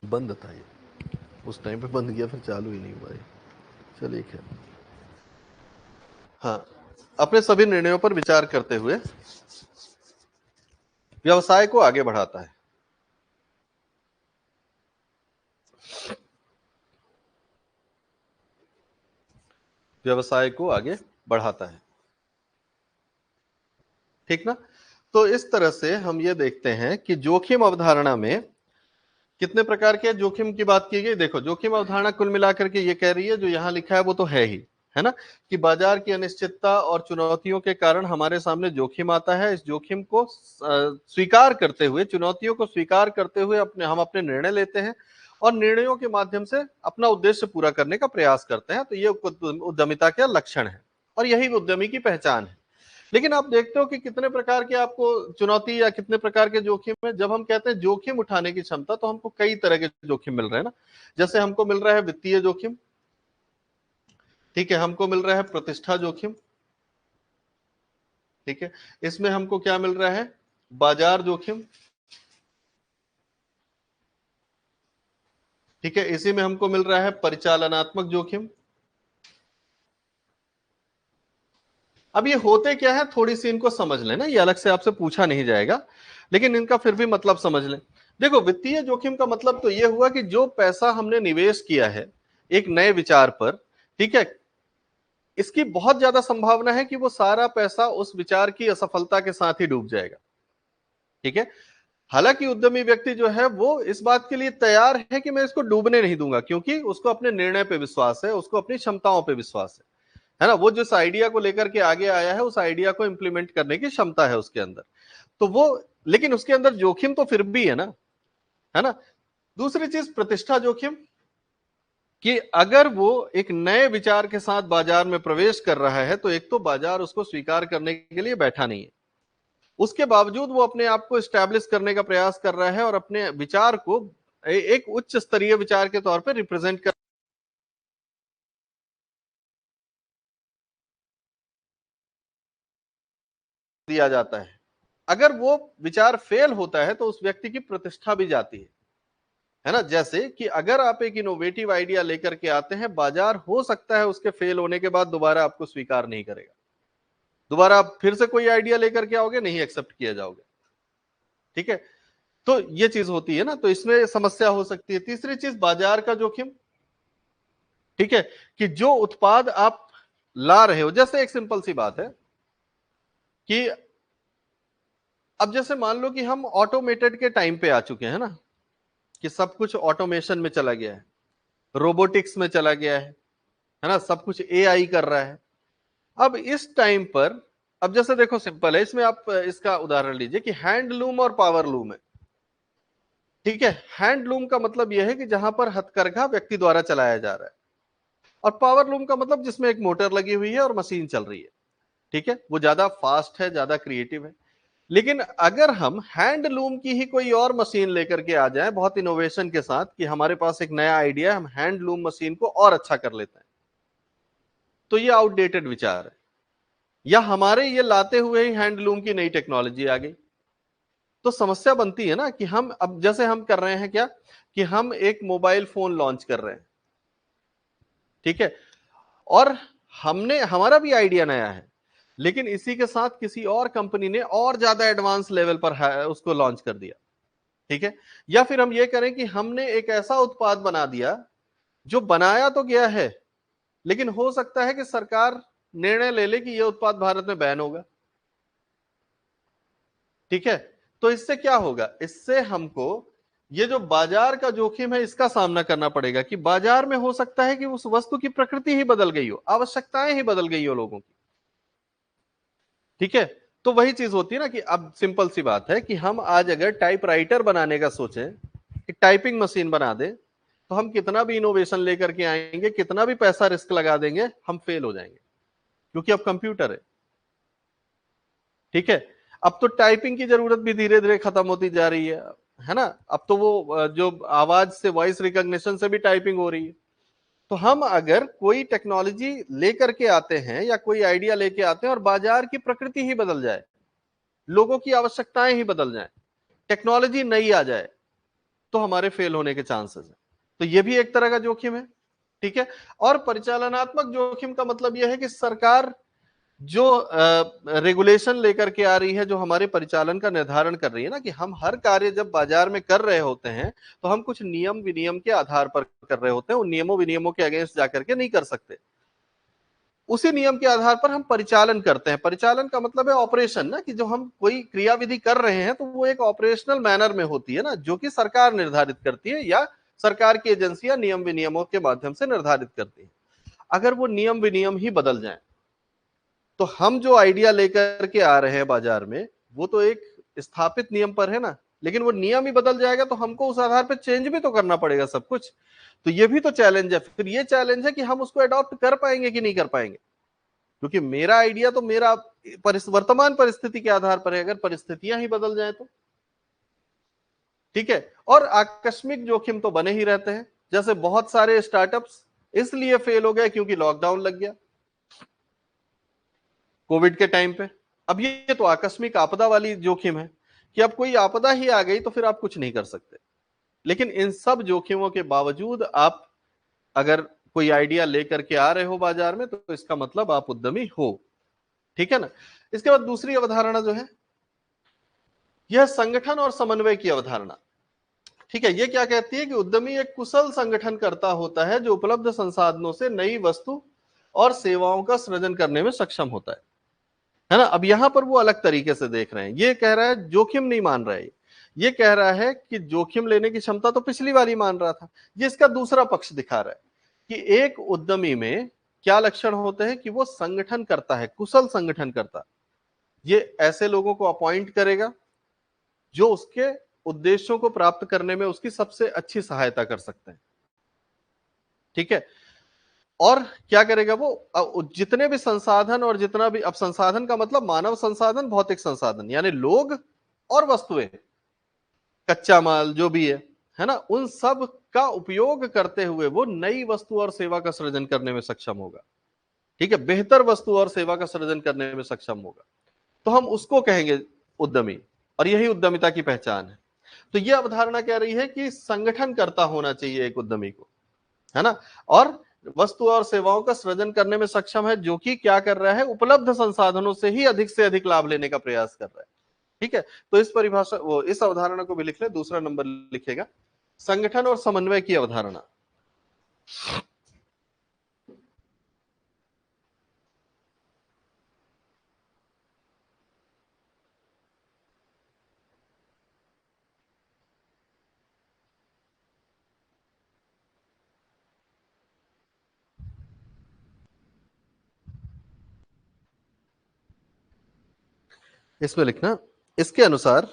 बंद था ये, उस टाइम पे बंद किया, फिर चालू ही नहीं हुआ ये। चलिए खैर, हाँ, अपने सभी निर्णयों पर विचार करते हुए व्यवसाय को आगे बढ़ाता है। व्यवसाय को आगे बढ़ाता है, ठीक ना। तो इस तरह से हम ये देखते हैं कि जोखिम अवधारणा में कितने प्रकार के जोखिम की बात की गई। देखो, जोखिम अवधारणा कुल मिलाकर के ये कह रही है, जो यहां लिखा है वो तो है ही, है ना, कि बाजार की अनिश्चितता और चुनौतियों के कारण हमारे सामने जोखिम आता है। इस जोखिम को स्वीकार करते हुए, चुनौतियों को स्वीकार करते हुए हम अपने निर्णय लेते हैं और निर्णयों के माध्यम से अपना उद्देश्य पूरा करने का प्रयास करते हैं। तो ये उद्यमिता के लक्षण है और यही उद्यमी की पहचान है। लेकिन आप देखते हो कि कितने प्रकार के आपको चुनौती या कितने प्रकार के जोखिम है। जब हम कहते हैं जोखिम उठाने की क्षमता, तो हमको कई तरह के जोखिम मिल रहे हैं ना। जैसे हमको मिल रहा है वित्तीय जोखिम, ठीक है, हमको मिल रहा है प्रतिष्ठा जोखिम, ठीक है, इसमें हमको क्या मिल रहा है, बाजार जोखिम, ठीक है, इसी में हमको मिल रहा है परिचालनात्मक जोखिम। अब ये होते क्या है, थोड़ी सी इनको समझ लेना, ये अलग से आपसे पूछा नहीं जाएगा, लेकिन इनका फिर भी मतलब समझ लें। देखो, वित्तीय जोखिम का मतलब तो ये हुआ कि जो पैसा हमने निवेश किया है एक नए विचार पर, ठीक है, इसकी बहुत ज्यादा संभावना है कि वो सारा पैसा उस विचार की असफलता के साथ ही डूब जाएगा, ठीक है। हालांकि उद्यमी व्यक्ति जो है वो इस बात के लिए तैयार है कि मैं इसको डूबने नहीं दूंगा, क्योंकि उसको अपने निर्णय पे विश्वास है, उसको अपनी क्षमताओं पे विश्वास है ना। वो जिस आइडिया को लेकर के आगे आया है, उस आइडिया को इंप्लीमेंट करने की क्षमता है उसके अंदर। तो वो, लेकिन उसके अंदर जोखिम तो फिर भी है ना, है ना। दूसरी चीज प्रतिष्ठा जोखिम, कि अगर वो एक नए विचार के साथ बाजार में प्रवेश कर रहा है, तो एक तो बाजार उसको स्वीकार करने के लिए बैठा नहीं है, उसके बावजूद वो अपने आप को स्टैब्लिश करने का प्रयास कर रहा है और अपने विचार को एक उच्च स्तरीय विचार के तौर पर रिप्रेजेंट कर दिया जाता है। अगर वो विचार फेल होता है तो उस व्यक्ति की प्रतिष्ठा भी जाती है ना। जैसे कि अगर आप एक इनोवेटिव आइडिया लेकर के आते हैं, बाजार हो सकता है उसके फेल होने के बाद दोबारा आपको स्वीकार नहीं करेगा, दोबारा आप फिर से कोई आइडिया लेकर के आओगे, नहीं एक्सेप्ट किया जाओगे, ठीक है। तो ये चीज होती है ना, तो इसमें समस्या हो सकती है। तीसरी चीज बाजार का जोखिम, ठीक है, कि जो उत्पाद आप ला रहे हो, जैसे एक सिंपल सी बात है कि अब जैसे मान लो कि हम ऑटोमेटेड के टाइम पे आ चुके हैं ना, कि सब कुछ ऑटोमेशन में चला गया है, रोबोटिक्स में चला गया है ना, सब कुछ एआई कर रहा है। अब इस टाइम पर, अब जैसे देखो सिंपल है, इसमें आप इसका उदाहरण लीजिए कि हैंडलूम और पावरलूम है, ठीक है। हैंडलूम का मतलब यह है कि जहां पर हथकरघा व्यक्ति द्वारा चलाया जा रहा है, और पावरलूम का मतलब जिसमें एक मोटर लगी हुई है और मशीन चल रही है, ठीक है, वो ज्यादा फास्ट है, ज्यादा क्रिएटिव है। लेकिन अगर हम हैंडलूम की ही कोई और मशीन लेकर के आ जाए बहुत इनोवेशन के साथ, कि हमारे पास एक नया आइडिया है, हम हैंडलूम मशीन को और अच्छा कर लेते हैं, तो ये आउटडेटेड विचार है। या हमारे ये लाते हुए ही हैंडलूम की नई टेक्नोलॉजी आ गई, तो समस्या बनती है ना कि हम, अब जैसे हम कर रहे हैं क्या, कि हम एक मोबाइल फोन लॉन्च कर रहे हैं, ठीक है, और हमने, हमारा भी आइडिया नया है, लेकिन इसी के साथ किसी और कंपनी ने और ज्यादा एडवांस लेवल पर उसको लॉन्च कर दिया, ठीक है। या फिर हम ये करें कि हमने एक ऐसा उत्पाद बना दिया जो बनाया तो गया है, लेकिन हो सकता है कि सरकार निर्णय ले ले कि यह उत्पाद भारत में बैन होगा, ठीक है। तो इससे क्या होगा, इससे हमको ये जो बाजार का जोखिम है इसका सामना करना पड़ेगा, कि बाजार में हो सकता है कि उस वस्तु की प्रकृति ही बदल गई हो, आवश्यकताएं ही बदल गई हो लोगों की, ठीक है। तो वही चीज होती है ना, कि अब सिंपल सी बात है कि हम आज अगर टाइपराइटर बनाने का सोचें, कि टाइपिंग मशीन बना दे, तो हम कितना भी इनोवेशन लेकर के आएंगे, कितना भी पैसा रिस्क लगा देंगे, हम फेल हो जाएंगे, क्योंकि अब कंप्यूटर ठीक है। अब तो टाइपिंग की जरूरत भी धीरे धीरे खत्म होती जा रही है ना। अब तो वो जो आवाज से, वॉइस रिकॉग्निशन से भी टाइपिंग हो रही है। तो हम अगर कोई टेक्नोलॉजी लेकर के आते हैं या कोई आइडिया लेके आते हैं और बाजार की प्रकृति ही बदल जाए, लोगों की आवश्यकताएं ही बदल जाए, टेक्नोलॉजी नई आ जाए, तो हमारे फेल होने के चांसेस है। तो ये भी एक तरह का जोखिम है। ठीक है। और परिचालनात्मक जोखिम का मतलब यह है कि सरकार जो रेगुलेशन लेकर के आ रही है, जो हमारे परिचालन का निर्धारण कर रही है ना, कि हम हर कार्य जब बाजार में कर रहे होते हैं तो हम कुछ नियम विनियम के आधार पर कर रहे होते हैं, उन नियमों विनियमों के अगेंस्ट जाकर के नहीं कर सकते। उसी नियम के आधार पर हम परिचालन करते हैं। परिचालन का मतलब है ऑपरेशन ना, कि जो हम कोई क्रियाविधि कर रहे हैं तो वो एक ऑपरेशनल मैनर में होती है ना, जो कि सरकार निर्धारित करती है या सरकार की एजेंसियां नियम विनियमों के माध्यम से निर्धारित करती है। अगर वो नियम विनियम ही बदल जाए तो हम जो आइडिया लेकर के आ रहे हैं बाजार में, वो तो एक स्थापित नियम पर है ना, लेकिन वो नियम ही बदल जाएगा तो हमको उस आधार पर चेंज भी तो करना पड़ेगा सब कुछ। तो ये भी तो चैलेंज है। फिर ये चैलेंज है कि हम उसको अडॉप्ट कर पाएंगे कि नहीं कर पाएंगे, क्योंकि मेरा आइडिया तो मेरा वर्तमान परिस्थिति के आधार पर है, अगर परिस्थितियां ही बदल जाए तो। ठीक है। और आकस्मिक जोखिम तो बने ही रहते हैं, जैसे बहुत सारे स्टार्टअप्स इसलिए फेल हो गए क्योंकि लॉकडाउन लग गया कोविड के टाइम पे। अब ये तो आकस्मिक आपदा वाली जोखिम है कि अब कोई आपदा ही आ गई तो फिर आप कुछ नहीं कर सकते। लेकिन इन सब जोखिमों के बावजूद आप अगर कोई आइडिया लेकर के आ रहे हो बाजार में, तो इसका मतलब आप उद्यमी हो। ठीक है ना। इसके बाद दूसरी अवधारणा जो है, यह संगठन और समन्वय की अवधारणा। ठीक है। ये क्या कहती है कि उद्यमी एक कुशल संगठन करता होता है जो उपलब्ध संसाधनों से नई वस्तु और सेवाओं का सृजन करने में सक्षम होता है ना। अब यहां पर वो अलग तरीके से देख रहे हैं। ये कह रहा है जोखिम नहीं मान रहा है, ये कह रहा है कि जोखिम लेने की क्षमता तो पिछली बार ही मान रहा था। ये इसका दूसरा पक्ष दिखा रहा है कि एक उद्यमी में क्या लक्षण होते हैं, कि वो संगठन करता है, कुशल संगठन करता। ये ऐसे लोगों को अपॉइंट करेगा जो उसके उद्देश्यों को प्राप्त करने में उसकी सबसे अच्छी सहायता कर सकते हैं। ठीक है। और क्या करेगा वो, जितने भी संसाधन और जितना भी, अब संसाधन का मतलब मानव संसाधन, भौतिक संसाधन, यानी लोग और वस्तुएं, कच्चा माल जो भी है ना, उन सब का उपयोग करते हुए वो नई वस्तु और सेवा का सृजन करने में सक्षम होगा। ठीक है। बेहतर वस्तु और सेवा का सृजन करने में सक्षम होगा, तो हम उसको कहेंगे उद्यमी। और यही उद्यमिता की पहचान है। तो यह अवधारणा कह रही है कि संगठन करता होना चाहिए एक उद्यमी को, है ना। और वस्तु और सेवाओं का सृजन करने में सक्षम है, जो कि क्या कर रहा है, उपलब्ध संसाधनों से अधिक लाभ लेने का प्रयास कर रहा है। ठीक है। तो इस परिभाषा, वो इस अवधारणा को भी लिख ले, दूसरा नंबर लिखेगा संगठन और समन्वय की अवधारणा। इसमें लिखना, इसके अनुसार,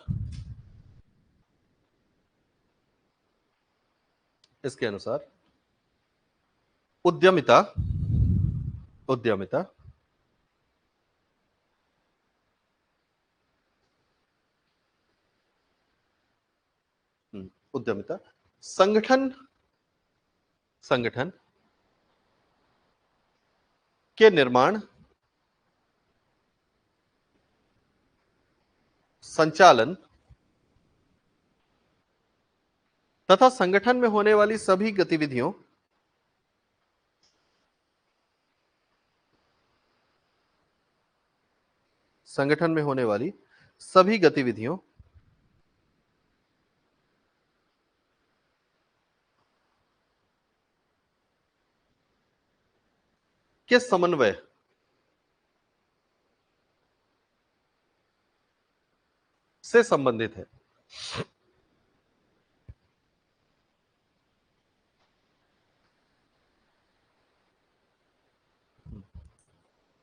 इसके अनुसार उद्यमिता, उद्यमिता उद्यमिता संगठन, संगठन के निर्माण, संचालन तथा संगठन में होने वाली सभी गतिविधियों, संगठन में होने वाली सभी गतिविधियों के समन्वय से संबंधित है।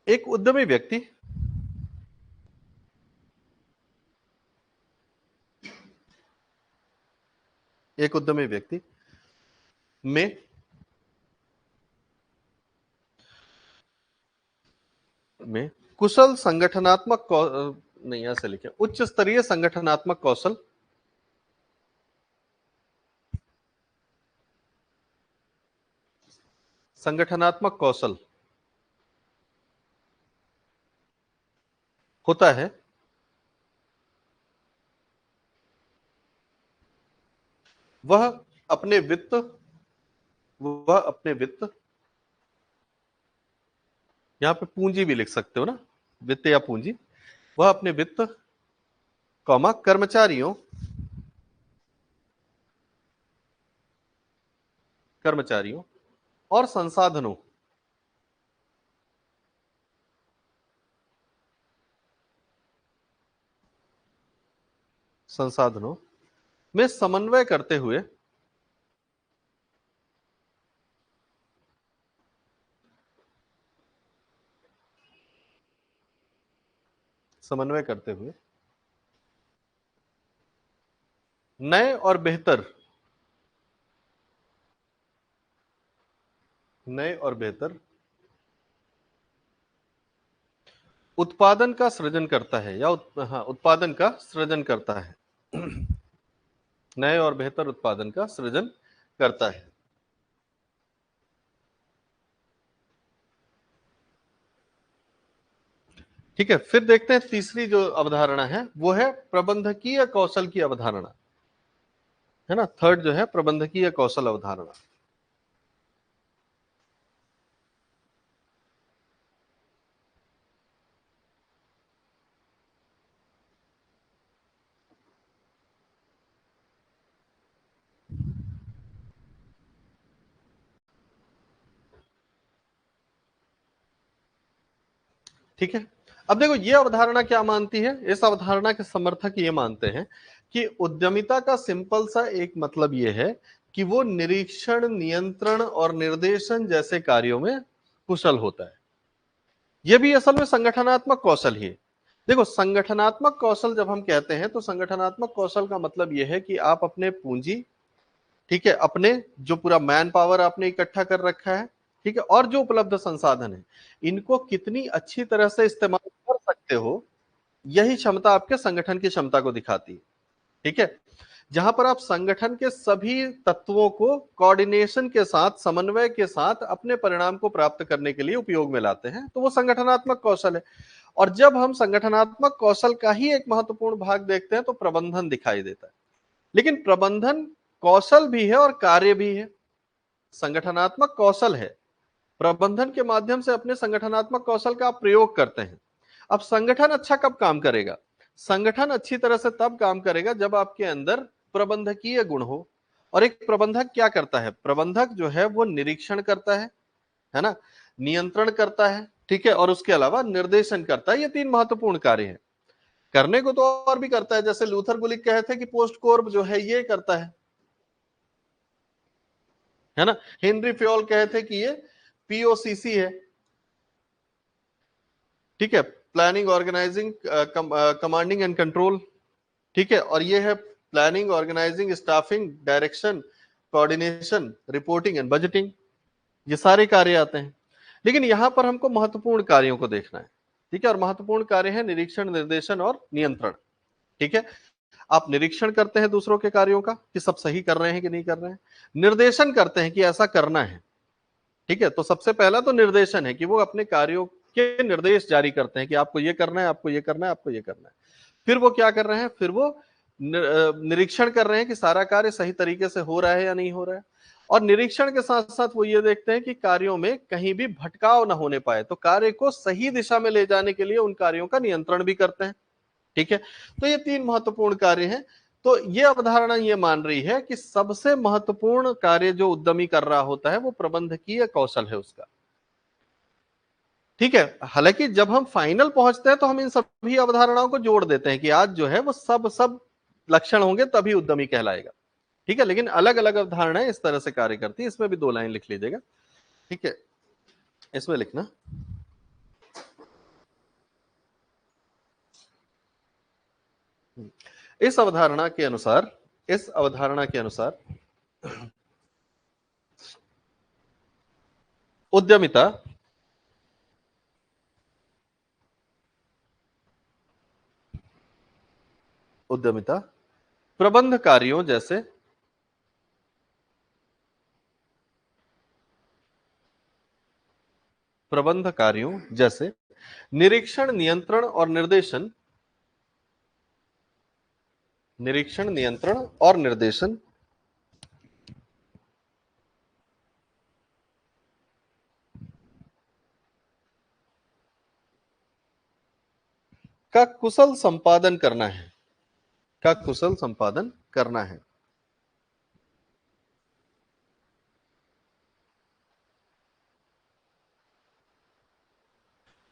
एक उद्यमी व्यक्ति एक उद्यमी व्यक्ति में में कुशल संगठनात्मक नहीं, ऐसे लिखे, उच्च स्तरीय संगठनात्मक कौशल, संगठनात्मक कौशल होता है, वह अपने वित्त वह अपने वित्त, यहां पे पूंजी भी लिख सकते हो ना, वित्त या पूंजी, वह अपने वित्त कॉमा कर्मचारियों कर्मचारियों और संसाधनों में समन्वय करते हुए समन्वय करते हुए नए और बेहतर नए और बेहतर उत्पादन का सृजन करता है या हाँ, उत्पादन का सृजन करता है। नए और बेहतर उत्पादन का सृजन करता है। ठीक है, फिर देखते हैं तीसरी जो अवधारणा है वो है प्रबंधकीय कौशल की अवधारणा, है ना। थर्ड जो है प्रबंधकीय कौशल अवधारणा। ठीक है, अब देखो ये अवधारणा क्या मानती है, इस अवधारणा के समर्थक ये मानते हैं कि उद्यमिता का सिंपल सा एक मतलब ये है कि वो निरीक्षण, नियंत्रण और निर्देशन जैसे कार्यों में कुशल होता है। ये भी असल में संगठनात्मक कौशल ही है। देखो, संगठनात्मक कौशल जब हम कहते हैं तो संगठनात्मक कौशल का मतलब यह है कि आप अपने पूंजी, ठीक है, अपने जो पूरा मैन पावर आपने इकट्ठा कर रखा है, ठीक है, और जो उपलब्ध संसाधन है, इनको कितनी अच्छी तरह से इस्तेमाल कर सकते हो, यही क्षमता आपके संगठन की क्षमता को दिखाती है। ठीक है, जहां पर आप संगठन के सभी तत्वों को कोऑर्डिनेशन के साथ, समन्वय के साथ अपने परिणाम को प्राप्त करने के लिए उपयोग में लाते हैं, तो वो संगठनात्मक कौशल है। और जब हम संगठनात्मक कौशल का ही एक महत्वपूर्ण भाग देखते हैं तो प्रबंधन दिखाई देता है। लेकिन प्रबंधन कौशल भी है और कार्य भी है। संगठनात्मक कौशल है, प्रबंधन के माध्यम से अपने संगठनात्मक कौशल का आप प्रयोग करते हैं। अब संगठन अच्छा कब काम करेगा? संगठन अच्छी तरह से तब काम करेगा जब आपके अंदर प्रबंधकीय गुण हो। और एक प्रबंधक क्या करता है? प्रबंधक जो है वो निरीक्षण करता है ना, नियंत्रण करता है, ठीक है, और उसके अलावा निर्देशन करता है। ये तीन महत्वपूर्ण कार्य हैं। करने को तो और भी करता है, जैसे लूथर बुलिक कहे थे कि पोस्ट कोर्ब जो है ये करता है ना। हेनरी फ्योल कहे थे कि ये पीओसीसी है, ठीक है, planning, organising, commanding and control, ठीक है, और ये है planning, organising, staffing, direction, coordination, reporting and budgeting. ये सारे कार्य आते हैं। लेकिन यहां पर हमको महत्वपूर्ण कार्यों को देखना है, ठीक है, और महत्वपूर्ण कार्य है निरीक्षण, निर्देशन और नियंत्रण। ठीक है, आप निरीक्षण करते हैं दूसरों के कार्यों का कि सब सही कर रहे हैं कि नहीं कर रहे हैं, निर्देशन करते हैं कि ऐसा करना है। ठीक है, तो सबसे पहला तो निर्देशन है कि वो अपने कार्यों के निर्देश जारी करते हैं कि आपको ये करना है, आपको ये करना है, आपको ये करना है। फिर वो क्या कर रहे हैं? फिर वो निरीक्षण कर रहे हैं कि सारा कार्य सही तरीके से हो रहा है या नहीं हो रहा है। और निरीक्षण के साथ साथ वो ये देखते हैं कि कार्यों में कहीं भी भटकाव ना होने पाए, तो कार्य को सही दिशा में ले जाने के लिए उन कार्यों का नियंत्रण भी करते हैं। ठीक है, तो ये तीन महत्वपूर्ण कार्य हैं। तो ये अवधारणा ये मान रही है कि सबसे महत्वपूर्ण कार्य जो उद्यमी कर रहा होता है वो प्रबंधकीय कौशल है उसका। ठीक है, हालांकि जब हम फाइनल पहुंचते हैं तो हम इन सभी अवधारणाओं को जोड़ देते हैं कि आज जो है वो सब सब लक्षण होंगे तभी उद्यमी कहलाएगा। ठीक है, लेकिन अलग अलग अवधारणाएं इस तरह से कार्य करती है। इसमें भी 2 लाइन लिख लीजिएगा, ठीक है, इसमें लिखना। इस अवधारणा के अनुसार इस अवधारणा के अनुसार उद्यमिता उद्यमिता प्रबंध कार्यों जैसे प्रबंध कार्यों जैसे निरीक्षण, नियंत्रण और निर्देशन निरीक्षण, नियंत्रण और निर्देशन का कुशल संपादन करना है, का कुशल संपादन करना है।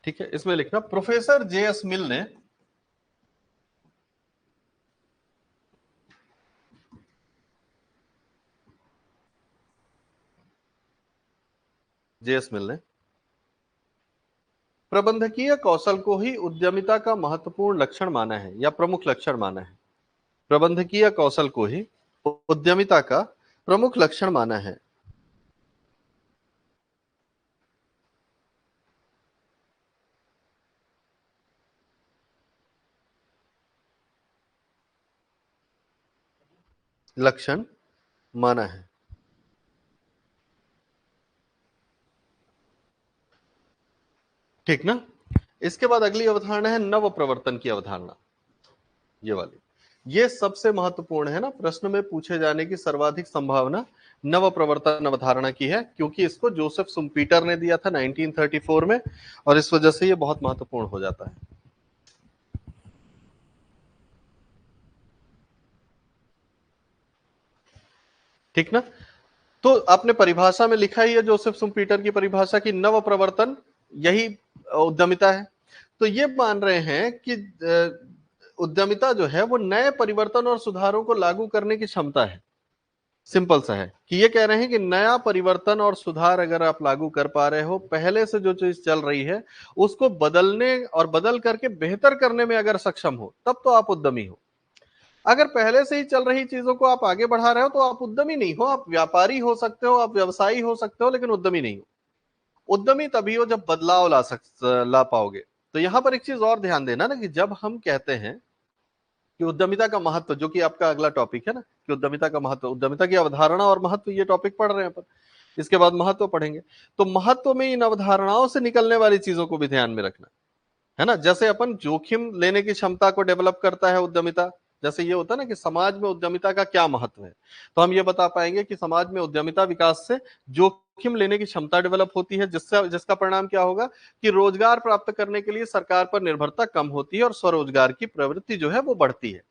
ठीक है, इसमें लिखना प्रोफेसर जेएस मिल ने जेएस मिल ने प्रबंधकीय कौशल को ही उद्यमिता का महत्वपूर्ण लक्षण माना है या प्रमुख लक्षण माना है। प्रबंधकीय कौशल को ही उद्यमिता का प्रमुख लक्षण माना है। लक्षण माना है। ठीक ना। इसके बाद अगली अवधारणा है नव प्रवर्तन की अवधारणा, ये वाली। ये सबसे महत्वपूर्ण है ना, प्रश्न में पूछे जाने की सर्वाधिक संभावना नव प्रवर्तन अवधारणा की है, क्योंकि इसको जोसेफ सुम्पीटर ने दिया था 1934 में, और इस वजह से ये बहुत महत्वपूर्ण हो जाता है। ठीक ना। तो आपने परिभाषा में लिखा ही है जोसेफ सुम्पीटर की परिभाषा की नव प्रवर्तन यही उद्यमिता है। तो ये मान रहे हैं कि उद्यमिता जो है वो नए परिवर्तन और सुधारों को लागू करने की क्षमता है। सिंपल सा है कि ये कह रहे हैं कि नया परिवर्तन और सुधार अगर आप लागू कर पा रहे हो, पहले से जो चीज चल रही है उसको बदलने और बदल करके बेहतर करने में अगर सक्षम हो, तब तो आप उद्यमी हो। अगर पहले से ही चल रही चीजों को आप आगे बढ़ा रहे हो तो आप उद्यमी नहीं हो। आप व्यापारी हो सकते हो, आप व्यवसायी हो सकते हो, लेकिन उद्यमी नहीं हो। उद्यमी तभी हो जब बदलाव ला पाओगे। तो यहां पर एक चीज और ध्यान देना ना, कि जब हम कहते हैं कि उद्यमिता का महत्व, जो कि आपका अगला टॉपिक है ना, कि उद्यमिता का महत्व, उद्यमिता की अवधारणा और महत्व, ये टॉपिक पढ़ रहे हैं अपन, इसके बाद महत्व पढ़ेंगे। तो महत्व में इन अवधारणाओं से निकलने वाली चीजों को भी ध्यान में रखना है ना। जैसे अपन जोखिम लेने की क्षमता को डेवलप करता है उद्यमिता। जैसे ये होता है ना कि समाज में उद्यमिता का क्या महत्व है, तो हम ये बता पाएंगे कि समाज में उद्यमिता विकास से जोखिम लेने की क्षमता डेवलप होती है, जिसका परिणाम क्या होगा कि रोजगार प्राप्त करने के लिए सरकार पर निर्भरता कम होती है और स्वरोजगार की प्रवृत्ति जो है वो बढ़ती है,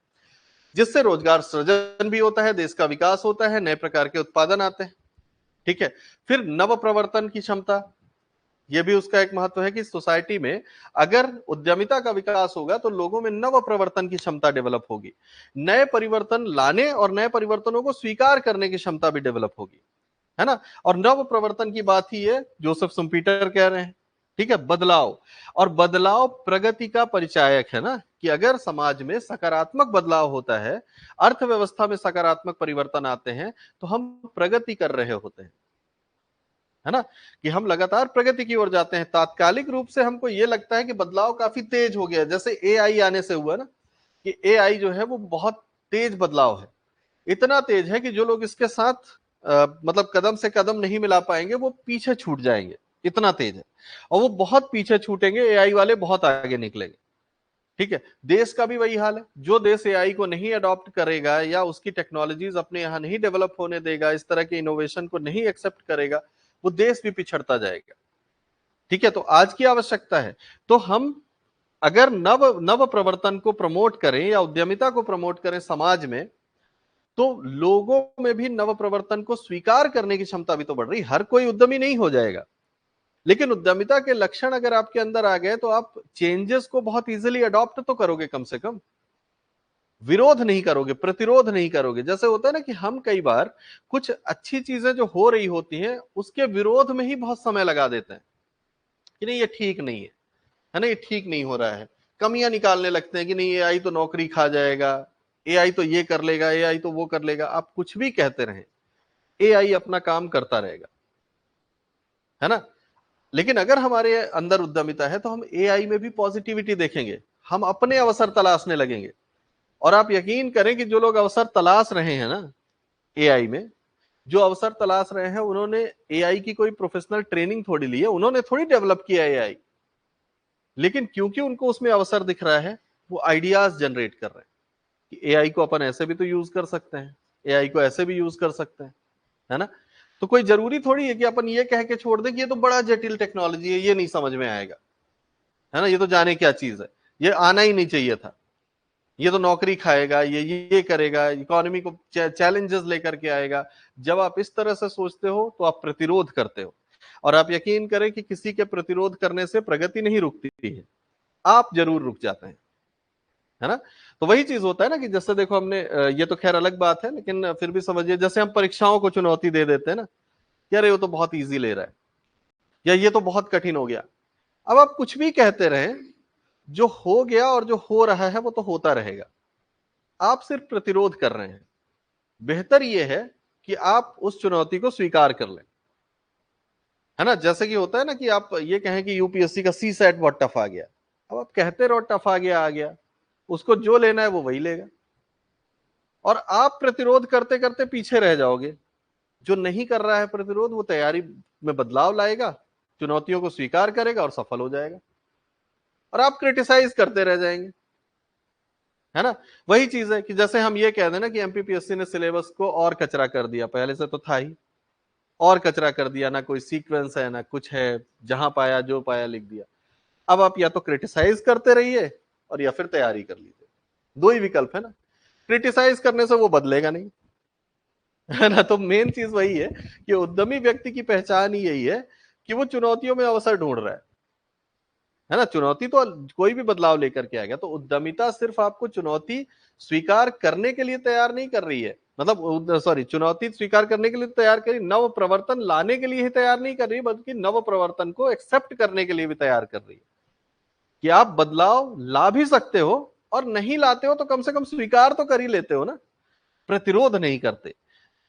जिससे रोजगार सृजन भी होता है, देश का विकास होता है, नए प्रकार के उत्पादन आते हैं। ठीक है। फिर नव प्रवर्तन की क्षमता, यह भी उसका एक महत्व है कि सोसाइटी में अगर उद्यमिता का विकास होगा तो लोगों में नव प्रवर्तन की क्षमता डेवलप होगी, नए परिवर्तन लाने और नए परिवर्तनों को स्वीकार करने की क्षमता भी डेवलप होगी, है ना। और नव प्रवर्तन की बात ही है जोसेफ सुम्पीटर कह रहे हैं। ठीक है, बदलाव, और बदलाव प्रगति का परिचायक है ना, कि अगर समाज में सकारात्मक बदलाव होता है, अर्थव्यवस्था में सकारात्मक परिवर्तन आते हैं, तो हम प्रगति कर रहे होते हैं, है ना, कि हम लगातार प्रगति की ओर जाते हैं। तात्कालिक रूप से हमको ये लगता है कि बदलाव काफी तेज हो गया, जैसे एआई आने से हुआ ना, कि एआई जो है वो बहुत तेज बदलाव है। इतना तेज है कि जो लोग इसके साथ मतलब कदम से कदम नहीं मिला पाएंगे वो पीछे छूट जाएंगे, इतना तेज है। और वो बहुत पीछे छूटेंगे, एआई वाले बहुत आगे निकलेंगे। ठीक है, देश का भी वही हाल है। जो देश एआई को नहीं अडॉप्ट करेगा या उसकी टेक्नोलॉजीज अपने यहां नहीं डेवलप होने देगा, इस तरह के इनोवेशन को नहीं एक्सेप्ट करेगा, वो देश भी पिछड़ता जाएगा। ठीक है, तो आज की आवश्यकता है, तो हम अगर नव नव प्रवर्तन को प्रमोट करें या उद्यमिता को प्रमोट करें समाज में, तो लोगों में भी नव प्रवर्तन को स्वीकार करने की क्षमता भी तो बढ़ रही। हर कोई उद्यमी नहीं हो जाएगा, लेकिन उद्यमिता के लक्षण अगर आपके अंदर आ गए तो आप चेंजेस को बहुत इजीली अडॉप्ट तो करोगे, कम से कम विरोध नहीं करोगे, प्रतिरोध नहीं करोगे। जैसे होता है ना कि हम कई बार कुछ अच्छी चीजें जो हो रही होती हैं उसके विरोध में ही बहुत समय लगा देते हैं कि नहीं ये ठीक नहीं है ना, ये ठीक नहीं हो रहा है, कमियां निकालने लगते हैं कि नहीं एआई तो नौकरी खा जाएगा, एआई तो ये कर लेगा, एआई तो वो कर लेगा। आप कुछ भी कहते रहें, एआई अपना काम करता रहेगा, है ना। लेकिन अगर हमारे अंदर उद्यमिता है तो हम एआई में भी पॉजिटिविटी देखेंगे, हम अपने अवसर तलाशने लगेंगे। और आप यकीन करें कि जो लोग अवसर तलाश रहे हैं ना एआई में, जो अवसर तलाश रहे हैं, उन्होंने एआई की कोई प्रोफेशनल ट्रेनिंग थोड़ी ली है, उन्होंने थोड़ी डेवलप किया एआई, लेकिन क्योंकि उनको उसमें अवसर दिख रहा है, वो आइडियाज जनरेट कर रहे हैं कि एआई को अपन ऐसे भी तो यूज कर सकते हैं, एआई को ऐसे भी यूज कर सकते हैं, है ना। तो कोई जरूरी थोड़ी है कि अपन ये कह के छोड़ दें कि ये तो बड़ा जटिल टेक्नोलॉजी है, ये नहीं समझ में आएगा, है ना, ये तो जाने क्या चीज है। ये आना ही नहीं चाहिए था, ये तो नौकरी खाएगा, ये करेगा, इकोनॉमी को चैलेंजेस लेकर के आएगा। जब आप इस तरह से सोचते हो तो आप प्रतिरोध करते हो, और आप यकीन करें कि किसी के प्रतिरोध करने से प्रगति नहीं रुकती है, आप जरूर रुक जाते हैं, है ना। तो वही चीज होता है ना कि जैसे देखो हमने ये तो खैर अलग बात है, लेकिन फिर भी समझिए, जैसे हम परीक्षाओं को चुनौती दे देते हैं ना, कि अरे वो तो बहुत इजी ले रहा है, या ये तो बहुत कठिन हो गया। अब आप कुछ भी कहते रहे, जो हो गया और जो हो रहा है वो तो होता रहेगा, आप सिर्फ प्रतिरोध कर रहे हैं। बेहतर यह है कि आप उस चुनौती को स्वीकार कर लें, है ना। जैसे कि होता है ना कि आप ये कहें कि यूपीएससी का सी सेट बहुत टफ आ गया, अब आप कहते रहो टफ आ गया, उसको जो लेना है वो वही लेगा, और आप प्रतिरोध करते करते पीछे रह जाओगे। जो नहीं कर रहा है प्रतिरोध, वो तैयारी में बदलाव लाएगा, चुनौतियों को स्वीकार करेगा और सफल हो जाएगा, और आप क्रिटिसाइज करते रह जाएंगे, है ना। वही चीज है कि जैसे हम ये कह दें ना कि एमपीपीएससी ने सिलेबस को और कचरा कर दिया, पहले से तो था ही, और कचरा कर दिया, ना कोई सीक्वेंस है ना कुछ है, जहां पाया जो पाया लिख दिया। अब आप या तो क्रिटिसाइज करते रहिए और या फिर तैयारी कर लीजिए, दो ही विकल्प है ना। क्रिटिसाइज करने से वो बदलेगा नहीं, है ना। तो मेन चीज वही है कि उद्यमी व्यक्ति की पहचान ही यही है कि वो चुनौतियों में अवसर ढूंढ रहा है ना। चुनौती तो कोई भी बदलाव लेकर के आएगा, तो उद्यमिता सिर्फ आपको चुनौती स्वीकार करने के लिए तैयार नहीं कर रही है, मतलब सॉरी, चुनौती स्वीकार करने के लिए तैयार करी, नव प्रवर्तन लाने के लिए ही तैयार नहीं कर रही, बल्कि नव प्रवर्तन को एक्सेप्ट करने के लिए भी तैयार कर रही है, कि आप बदलाव ला भी सकते हो, और नहीं लाते हो तो कम से कम स्वीकार तो कर ही लेते हो ना, प्रतिरोध नहीं करते।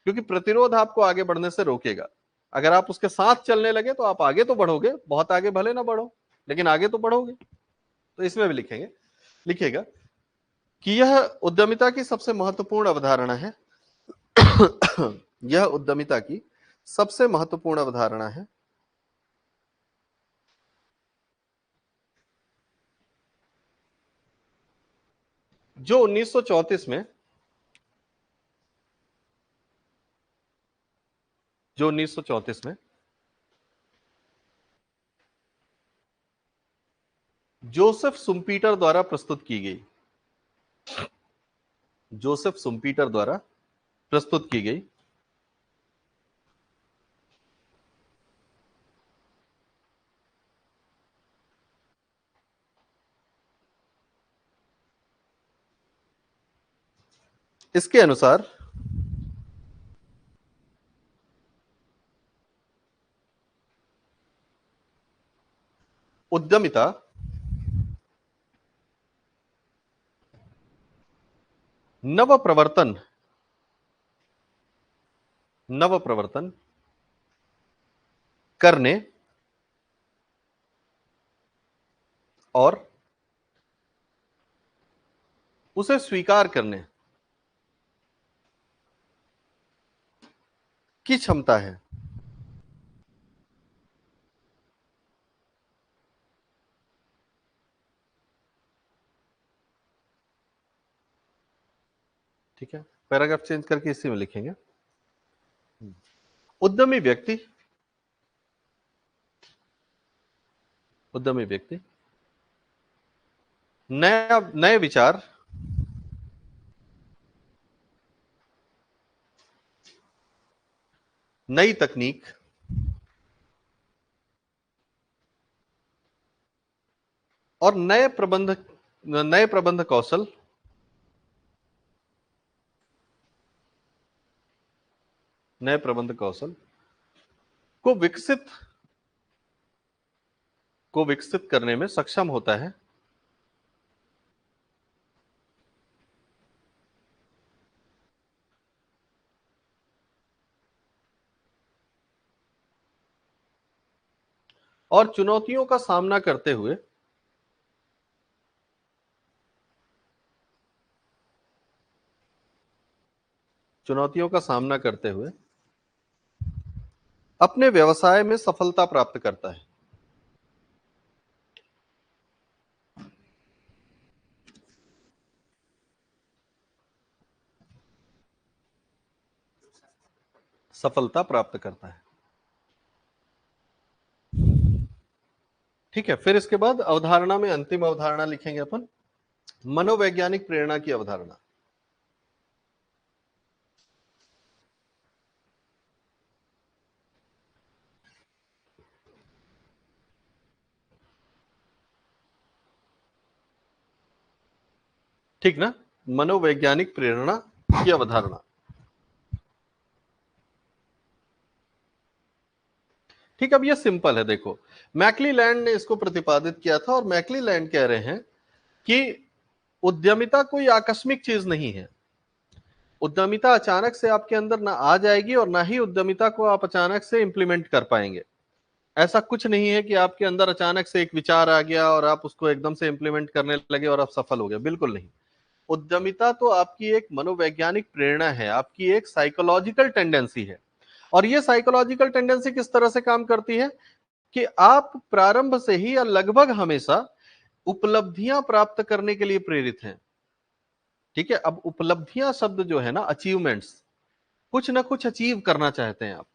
क्योंकि प्रतिरोध आपको आगे बढ़ने से रोकेगा। अगर आप उसके साथ चलने लगे तो आप आगे तो बढ़ोगे, बहुत आगे भले ना बढ़ो, लेकिन आगे तो बढ़ोगे। तो इसमें भी लिखेंगे, लिखिएगा कि यह उद्यमिता की सबसे महत्वपूर्ण अवधारणा है। यह उद्यमिता की सबसे महत्वपूर्ण अवधारणा है, जो 1934 में, जो 1934 में जोसेफ सुम्पीटर द्वारा प्रस्तुत की गई, जोसेफ सुम्पीटर द्वारा प्रस्तुत की गई, इसके अनुसार उद्यमिता नव प्रवर्तन, नव प्रवर्तन करने और उसे स्वीकार करने की क्षमता है। ठीक है, पैराग्राफ चेंज करके इसी में लिखेंगे, उद्यमी व्यक्ति, उद्यमी व्यक्ति नया नए विचार, नई तकनीक और नए प्रबंध कौशल नए प्रबंध कौशल को विकसित करने में सक्षम होता है, और चुनौतियों का सामना करते हुए चुनौतियों का सामना करते हुए अपने व्यवसाय में सफलता प्राप्त करता है। सफलता प्राप्त करता है, ठीक है, फिर इसके बाद अवधारणा में अंतिम अवधारणा लिखेंगे अपन, मनोवैज्ञानिक प्रेरणा की अवधारणा। ठीक ना, मनोवैज्ञानिक प्रेरणा की अवधारणा। ठीक, अब ये सिंपल है, देखो मैक्लीलैंड ने इसको प्रतिपादित किया था, और मैक्लीलैंड कह रहे हैं कि उद्यमिता कोई आकस्मिक चीज नहीं है। उद्यमिता अचानक से आपके अंदर ना आ जाएगी, और ना ही उद्यमिता को आप अचानक से इंप्लीमेंट कर पाएंगे। ऐसा कुछ नहीं है कि आपके अंदर अचानक से एक विचार आ गया और आप उसको एकदम से इंप्लीमेंट करने लगे और आप सफल हो गए, बिल्कुल नहीं। उद्यमिता तो आपकी एक मनोवैज्ञानिक प्रेरणा है, आपकी एक साइकोलॉजिकल टेंडेंसी है। और ये साइकोलॉजिकल टेंडेंसी किस तरह से काम करती है कि आप प्रारंभ से ही या लगभग हमेशा उपलब्धियां प्राप्त करने के लिए प्रेरित हैं। ठीक है, अब उपलब्धियां शब्द जो है ना, अचीवमेंट्स, कुछ ना कुछ अचीव करना चाहते हैं आप,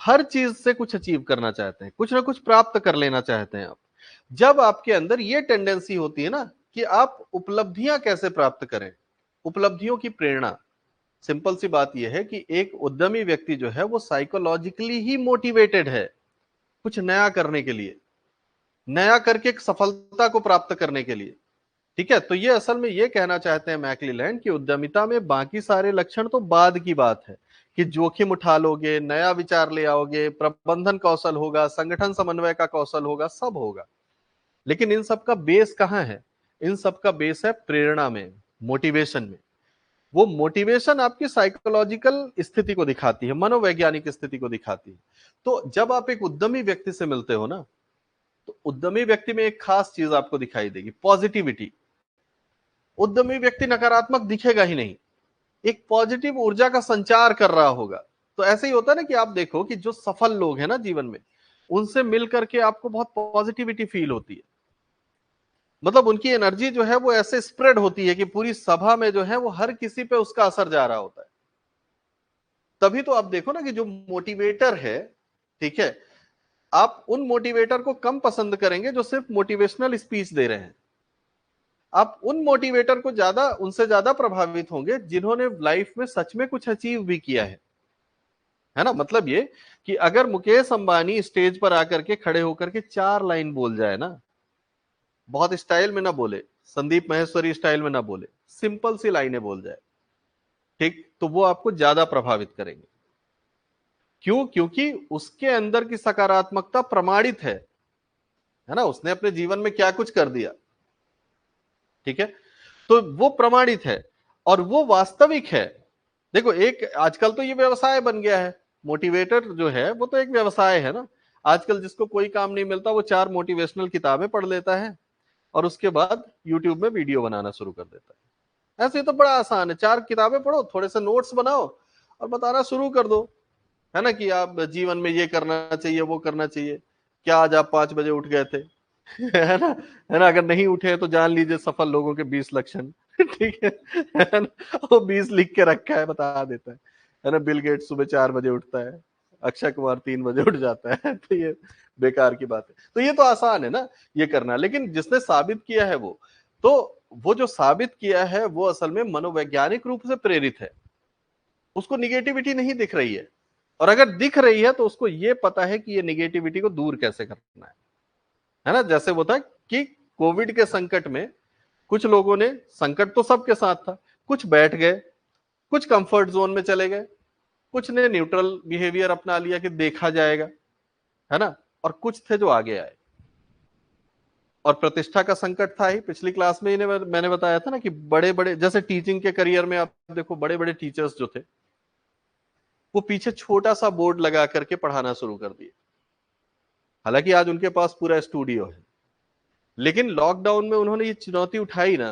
हर चीज से कुछ अचीव करना चाहते हैं, कुछ ना कुछ प्राप्त कर लेना चाहते हैं आप। जब आपके अंदर ये टेंडेंसी होती है ना कि आप उपलब्धियां कैसे प्राप्त करें, उपलब्धियों की प्रेरणा, सिंपल सी बात यह है कि एक उद्यमी व्यक्ति जो है वो साइकोलॉजिकली ही मोटिवेटेड है कुछ नया करने के लिए, नया करके एक सफलता को प्राप्त करने के लिए। ठीक है, तो ये असल में ये कहना चाहते हैं मैक्लीलैंड कि उद्यमिता में बाकी सारे लक्षण तो बाद की बात है, कि जोखिम उठा लोगे, नया विचार ले आओगे, प्रबंधन कौशल होगा, संगठन समन्वय का कौशल होगा, सब होगा, लेकिन इन सब का बेस कहां है? इन सब का बेस है प्रेरणा में, मोटिवेशन में। वो मोटिवेशन आपकी साइकोलॉजिकल स्थिति को दिखाती है, मनोवैज्ञानिक स्थिति को दिखाती है। तो जब आप एक उद्यमी व्यक्ति से मिलते हो ना, तो उद्यमी व्यक्ति में एक खास चीज आपको दिखाई देगी, पॉजिटिविटी। उद्यमी व्यक्ति नकारात्मक दिखेगा ही नहीं, एक पॉजिटिव ऊर्जा का संचार कर रहा होगा। तो ऐसे ही होता है ना कि आप देखो कि जो सफल लोग हैं ना जीवन में, उनसे मिल करके आपको बहुत पॉजिटिविटी फील होती है। मतलब उनकी एनर्जी जो है वो ऐसे स्प्रेड होती है कि पूरी सभा में जो है वो हर किसी पे उसका असर जा रहा होता है। तभी तो आप देखो ना कि जो मोटिवेटर है, ठीक है, आप उन मोटिवेटर को कम पसंद करेंगे जो सिर्फ मोटिवेशनल स्पीच दे रहे हैं। आप उन मोटिवेटर को ज्यादा, उनसे ज्यादा प्रभावित होंगे जिन्होंने लाइफ में सच में कुछ अचीव भी किया है ना। मतलब ये कि अगर मुकेश अंबानी स्टेज पर आकर के खड़े होकर के 4 लाइन बोल जाए ना, बहुत स्टाइल में ना बोले, संदीप महेश्वरी स्टाइल में ना बोले, सिंपल सी लाइनें बोल जाए, ठीक, तो वो आपको ज्यादा प्रभावित करेंगे। क्यों? क्योंकि उसके अंदर की सकारात्मकता प्रमाणित है ना, उसने अपने जीवन में क्या कुछ कर दिया। ठीक है, तो वो प्रमाणित है और वो वास्तविक है। देखो, एक आजकल तो ये व्यवसाय बन गया है, मोटिवेटर जो है वो तो एक व्यवसाय है ना। आजकल जिसको कोई काम नहीं मिलता वो 4 मोटिवेशनल किताबें पढ़ लेता है और उसके बाद यूट्यूब में वीडियो बनाना शुरू कर देता है। ऐसे तो बड़ा आसान है, 4 किताबें पढ़ो, थोड़े से नोट्स बनाओ और बताना शुरू कर दो, है ना, कि आप जीवन में ये करना चाहिए, वो करना चाहिए। क्या आज आप 5 बजे उठ गए थे? है ना, है ना, अगर नहीं उठे तो जान लीजिए सफल लोगों के 20 लक्षण। ठीक है ना, वो 20 लिख के रखा है, बता देता है ना। बिल गेट्स सुबह 4 बजे उठता है, अक्षय कुमार 3 बजे उठ जाता है। तो ये बेकार की बात है। तो ये तो आसान है ना ये करना, लेकिन जिसने साबित किया है वो, तो वो जो साबित किया है वो असल में मनोवैज्ञानिक रूप से प्रेरित है। उसको निगेटिविटी नहीं दिख रही है, और अगर दिख रही है तो उसको ये पता है कि ये निगेटिविटी को दूर कैसे करना है ना। जैसे वो था कि कोविड के संकट में कुछ लोगों ने, संकट तो सबके साथ था, कुछ बैठ गए, कुछ कंफर्ट जोन में चले गए, कुछ ने न्यूट्रल बिहेवियर अपना लिया कि देखा जाएगा, है ना, और कुछ थे जो आगे आए। और प्रतिष्ठा का संकट था ही, पिछली क्लास में इन्हें मैंने बताया था ना कि बड़े बड़े, जैसे टीचिंग के करियर में आप देखो, बड़े बड़े टीचर्स जो थे वो पीछे छोटा सा बोर्ड लगा करके पढ़ाना शुरू कर दिए। हालांकि आज उनके पास पूरा स्टूडियो है, लेकिन लॉकडाउन में उन्होंने ये चुनौती उठाई ना,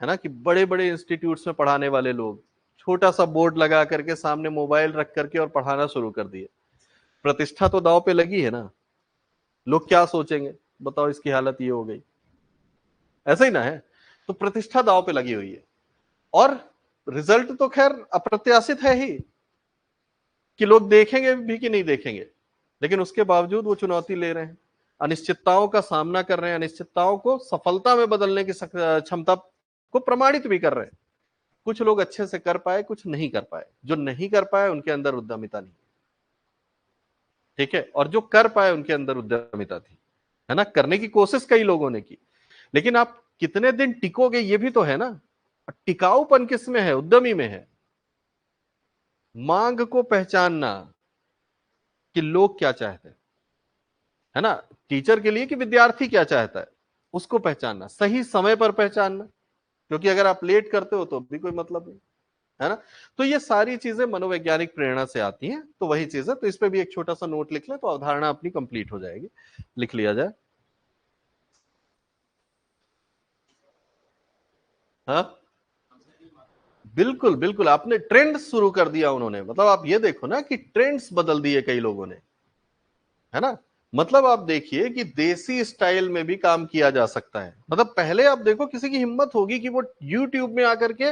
है ना, कि बड़े बड़े इंस्टीट्यूट्स में पढ़ाने वाले लोग छोटा सा बोर्ड लगा करके सामने मोबाइल रख करके और पढ़ाना शुरू कर दिए। प्रतिष्ठा तो दांव पे लगी है ना। लोग क्या सोचेंगे, बताओ, इसकी हालत ये हो गई, ऐसा ही ना है। तो प्रतिष्ठा दांव पे लगी हुई है, और रिजल्ट तो खैर अप्रत्याशित है ही, कि लोग देखेंगे भी कि नहीं देखेंगे, लेकिन उसके बावजूद वो चुनौती ले रहे हैं। अनिश्चितताओं का सामना कर रहे हैं, अनिश्चितताओं को सफलता में बदलने की क्षमता को प्रमाणित भी कर रहे हैं। कुछ लोग अच्छे से कर पाए, कुछ नहीं कर पाए। जो नहीं कर पाए उनके अंदर उद्यमिता नहीं, ठीक है, और जो कर पाए उनके अंदर उद्यमिता थी, है ना। करने की कोशिश कई लोगों ने की, लेकिन आप कितने दिन टिकोगे ये भी तो है ना। टिकाऊपन किसमें है? उद्यमी में है। मांग को पहचानना कि लोग क्या चाहते हैं, है ना, टीचर के लिए कि विद्यार्थी क्या चाहता है, उसको पहचानना, सही समय पर पहचानना, क्योंकि अगर आप लेट करते हो तो भी कोई मतलब नहीं, है ना। तो ये सारी चीजें मनोवैज्ञानिक प्रेरणा से आती हैं। तो वही चीज है, तो इस पे भी एक छोटा सा नोट लिख ले तो अवधारणा अपनी कंप्लीट हो जाएगी। लिख लिया जाए। हाँ, बिल्कुल बिल्कुल, आपने ट्रेंड शुरू कर दिया उन्होंने। मतलब आप ये देखो ना कि ट्रेंड्स बदल दिए कई लोगों ने, है ना। मतलब आप देखिए कि देसी स्टाइल में भी काम किया जा सकता है। मतलब पहले आप देखो किसी की हिम्मत होगी कि वो यूट्यूब में आकर के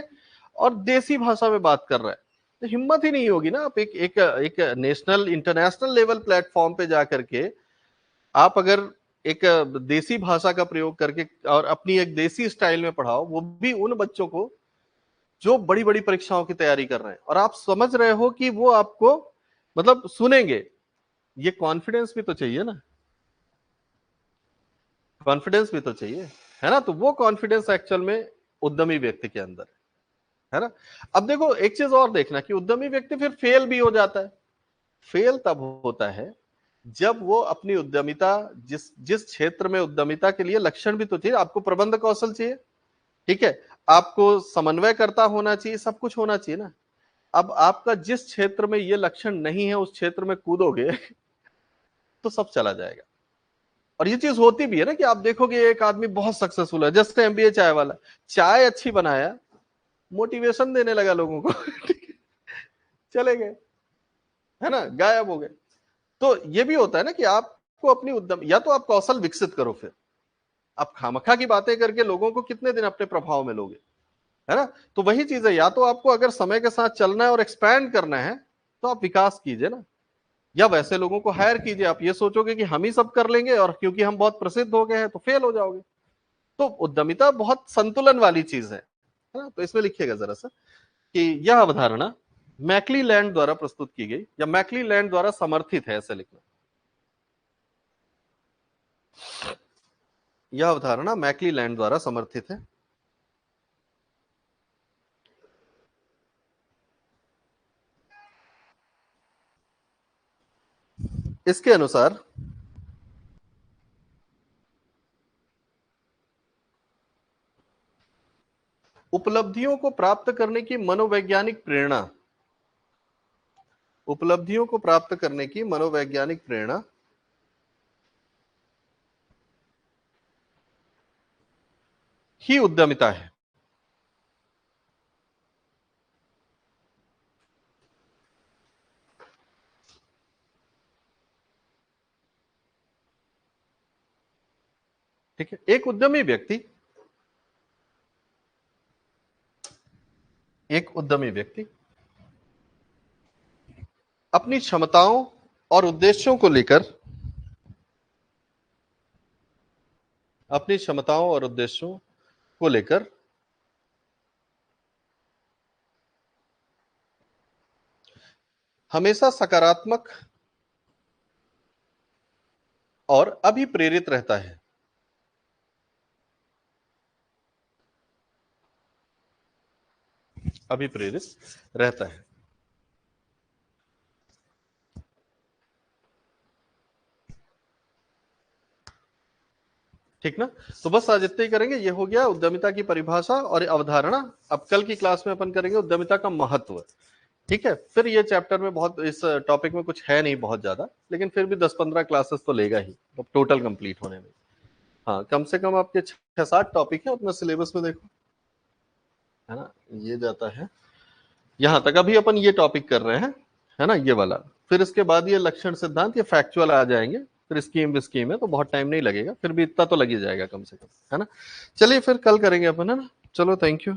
और देसी भाषा में बात कर रहा है, तो हिम्मत ही नहीं होगी ना। आप एक नेशनल इंटरनेशनल लेवल प्लेटफॉर्म पे जाकर के आप अगर एक देसी भाषा का प्रयोग करके और अपनी एक देसी स्टाइल में पढ़ाओ, वो भी उन बच्चों को जो बड़ी बड़ी परीक्षाओं की तैयारी कर रहे हैं, और आप समझ रहे हो कि वो आपको मतलब सुनेंगे, ये कॉन्फिडेंस भी तो चाहिए ना। कॉन्फिडेंस भी तो चाहिए, है ना। तो वो कॉन्फिडेंस एक्चुअल में उद्यमी व्यक्ति के अंदर है ना। अब देखो एक चीज और देखना कि उद्यमी व्यक्ति फिर फेल भी हो जाता है। फेल तब होता है जब वो अपनी उद्यमिता, जिस जिस क्षेत्र में उद्यमिता के लिए लक्षण भी तो चाहिए, आपको प्रबंध कौशल चाहिए, ठीक है, आपको समन्वयकर्ता होना चाहिए, सब कुछ होना चाहिए ना। अब आपका जिस क्षेत्र में ये लक्षण नहीं है, उस क्षेत्र में कूदोगे तो सब चला जाएगा। और ये चीज होती भी है ना कि आप देखोगे एक आदमी बहुत सक्सेसफुल है, जैसे एमबीए चाय वाला, चाय अच्छी बनाया, मोटिवेशन देने लगा लोगों को चले गए, है ना, गायब हो गए। तो ये भी होता है ना कि आपको अपनी उद्यम, या तो आप कौशल विकसित करो, फिर आप खामखा की बातें करके लोगों को कितने दिन अपने प्रभाव में लोगे, है ना। तो वही चीज है, या तो आपको अगर समय के साथ चलना है और एक्सपैंड करना है तो आप विकास कीजिए ना, या वैसे लोगों को हायर कीजिए। आप ये सोचोगे कि हम ही सब कर लेंगे और क्योंकि हम बहुत प्रसिद्ध हो गए हैं तो फेल हो जाओगे। तो उद्यमिता बहुत संतुलन वाली चीज है ना। तो इसमें लिखिएगा जरा सा कि यह अवधारणा मैकलीलैंड द्वारा प्रस्तुत की गई या मैकलीलैंड द्वारा समर्थित है, ऐसे लिखना। यह अवधारणा मैकलीलैंड द्वारा समर्थित है। इसके अनुसार उपलब्धियों को प्राप्त करने की मनोवैज्ञानिक प्रेरणा, उपलब्धियों को प्राप्त करने की मनोवैज्ञानिक प्रेरणा ही उद्यमिता है। ठीक है, एक उद्यमी व्यक्ति, एक उद्यमी व्यक्ति अपनी क्षमताओं और उद्देश्यों को लेकर, अपनी क्षमताओं और उद्देश्यों को लेकर हमेशा सकारात्मक और अभिप्रेरित रहता है। अभिप्रेरित रहता है, ठीक ना। तो बस आज इतना ही करेंगे, ये हो गया उद्यमिता की परिभाषा और अवधारणा। अब कल की क्लास में अपन करेंगे उद्यमिता का महत्व, ठीक है। फिर ये चैप्टर में बहुत, इस टॉपिक में कुछ है नहीं बहुत ज्यादा, लेकिन फिर भी 10-15 क्लासेस तो लेगा ही तो टोटल कंप्लीट होने में। हाँ, कम से कम आपके 6-7 टॉपिक है उतना सिलेबस में, देखो, है ना। ये जाता है यहाँ तक, अभी अपन ये टॉपिक कर रहे हैं, है ना, ये वाला। फिर इसके बाद ये लक्षण सिद्धांत, ये फैक्चुअल आ जाएंगे, फिर स्कीम विस्कीम है, तो बहुत टाइम नहीं लगेगा, फिर भी इतना तो लग ही जाएगा कम से कम, है ना। चलिए फिर कल करेंगे अपन, है ना। चलो, थैंक यू।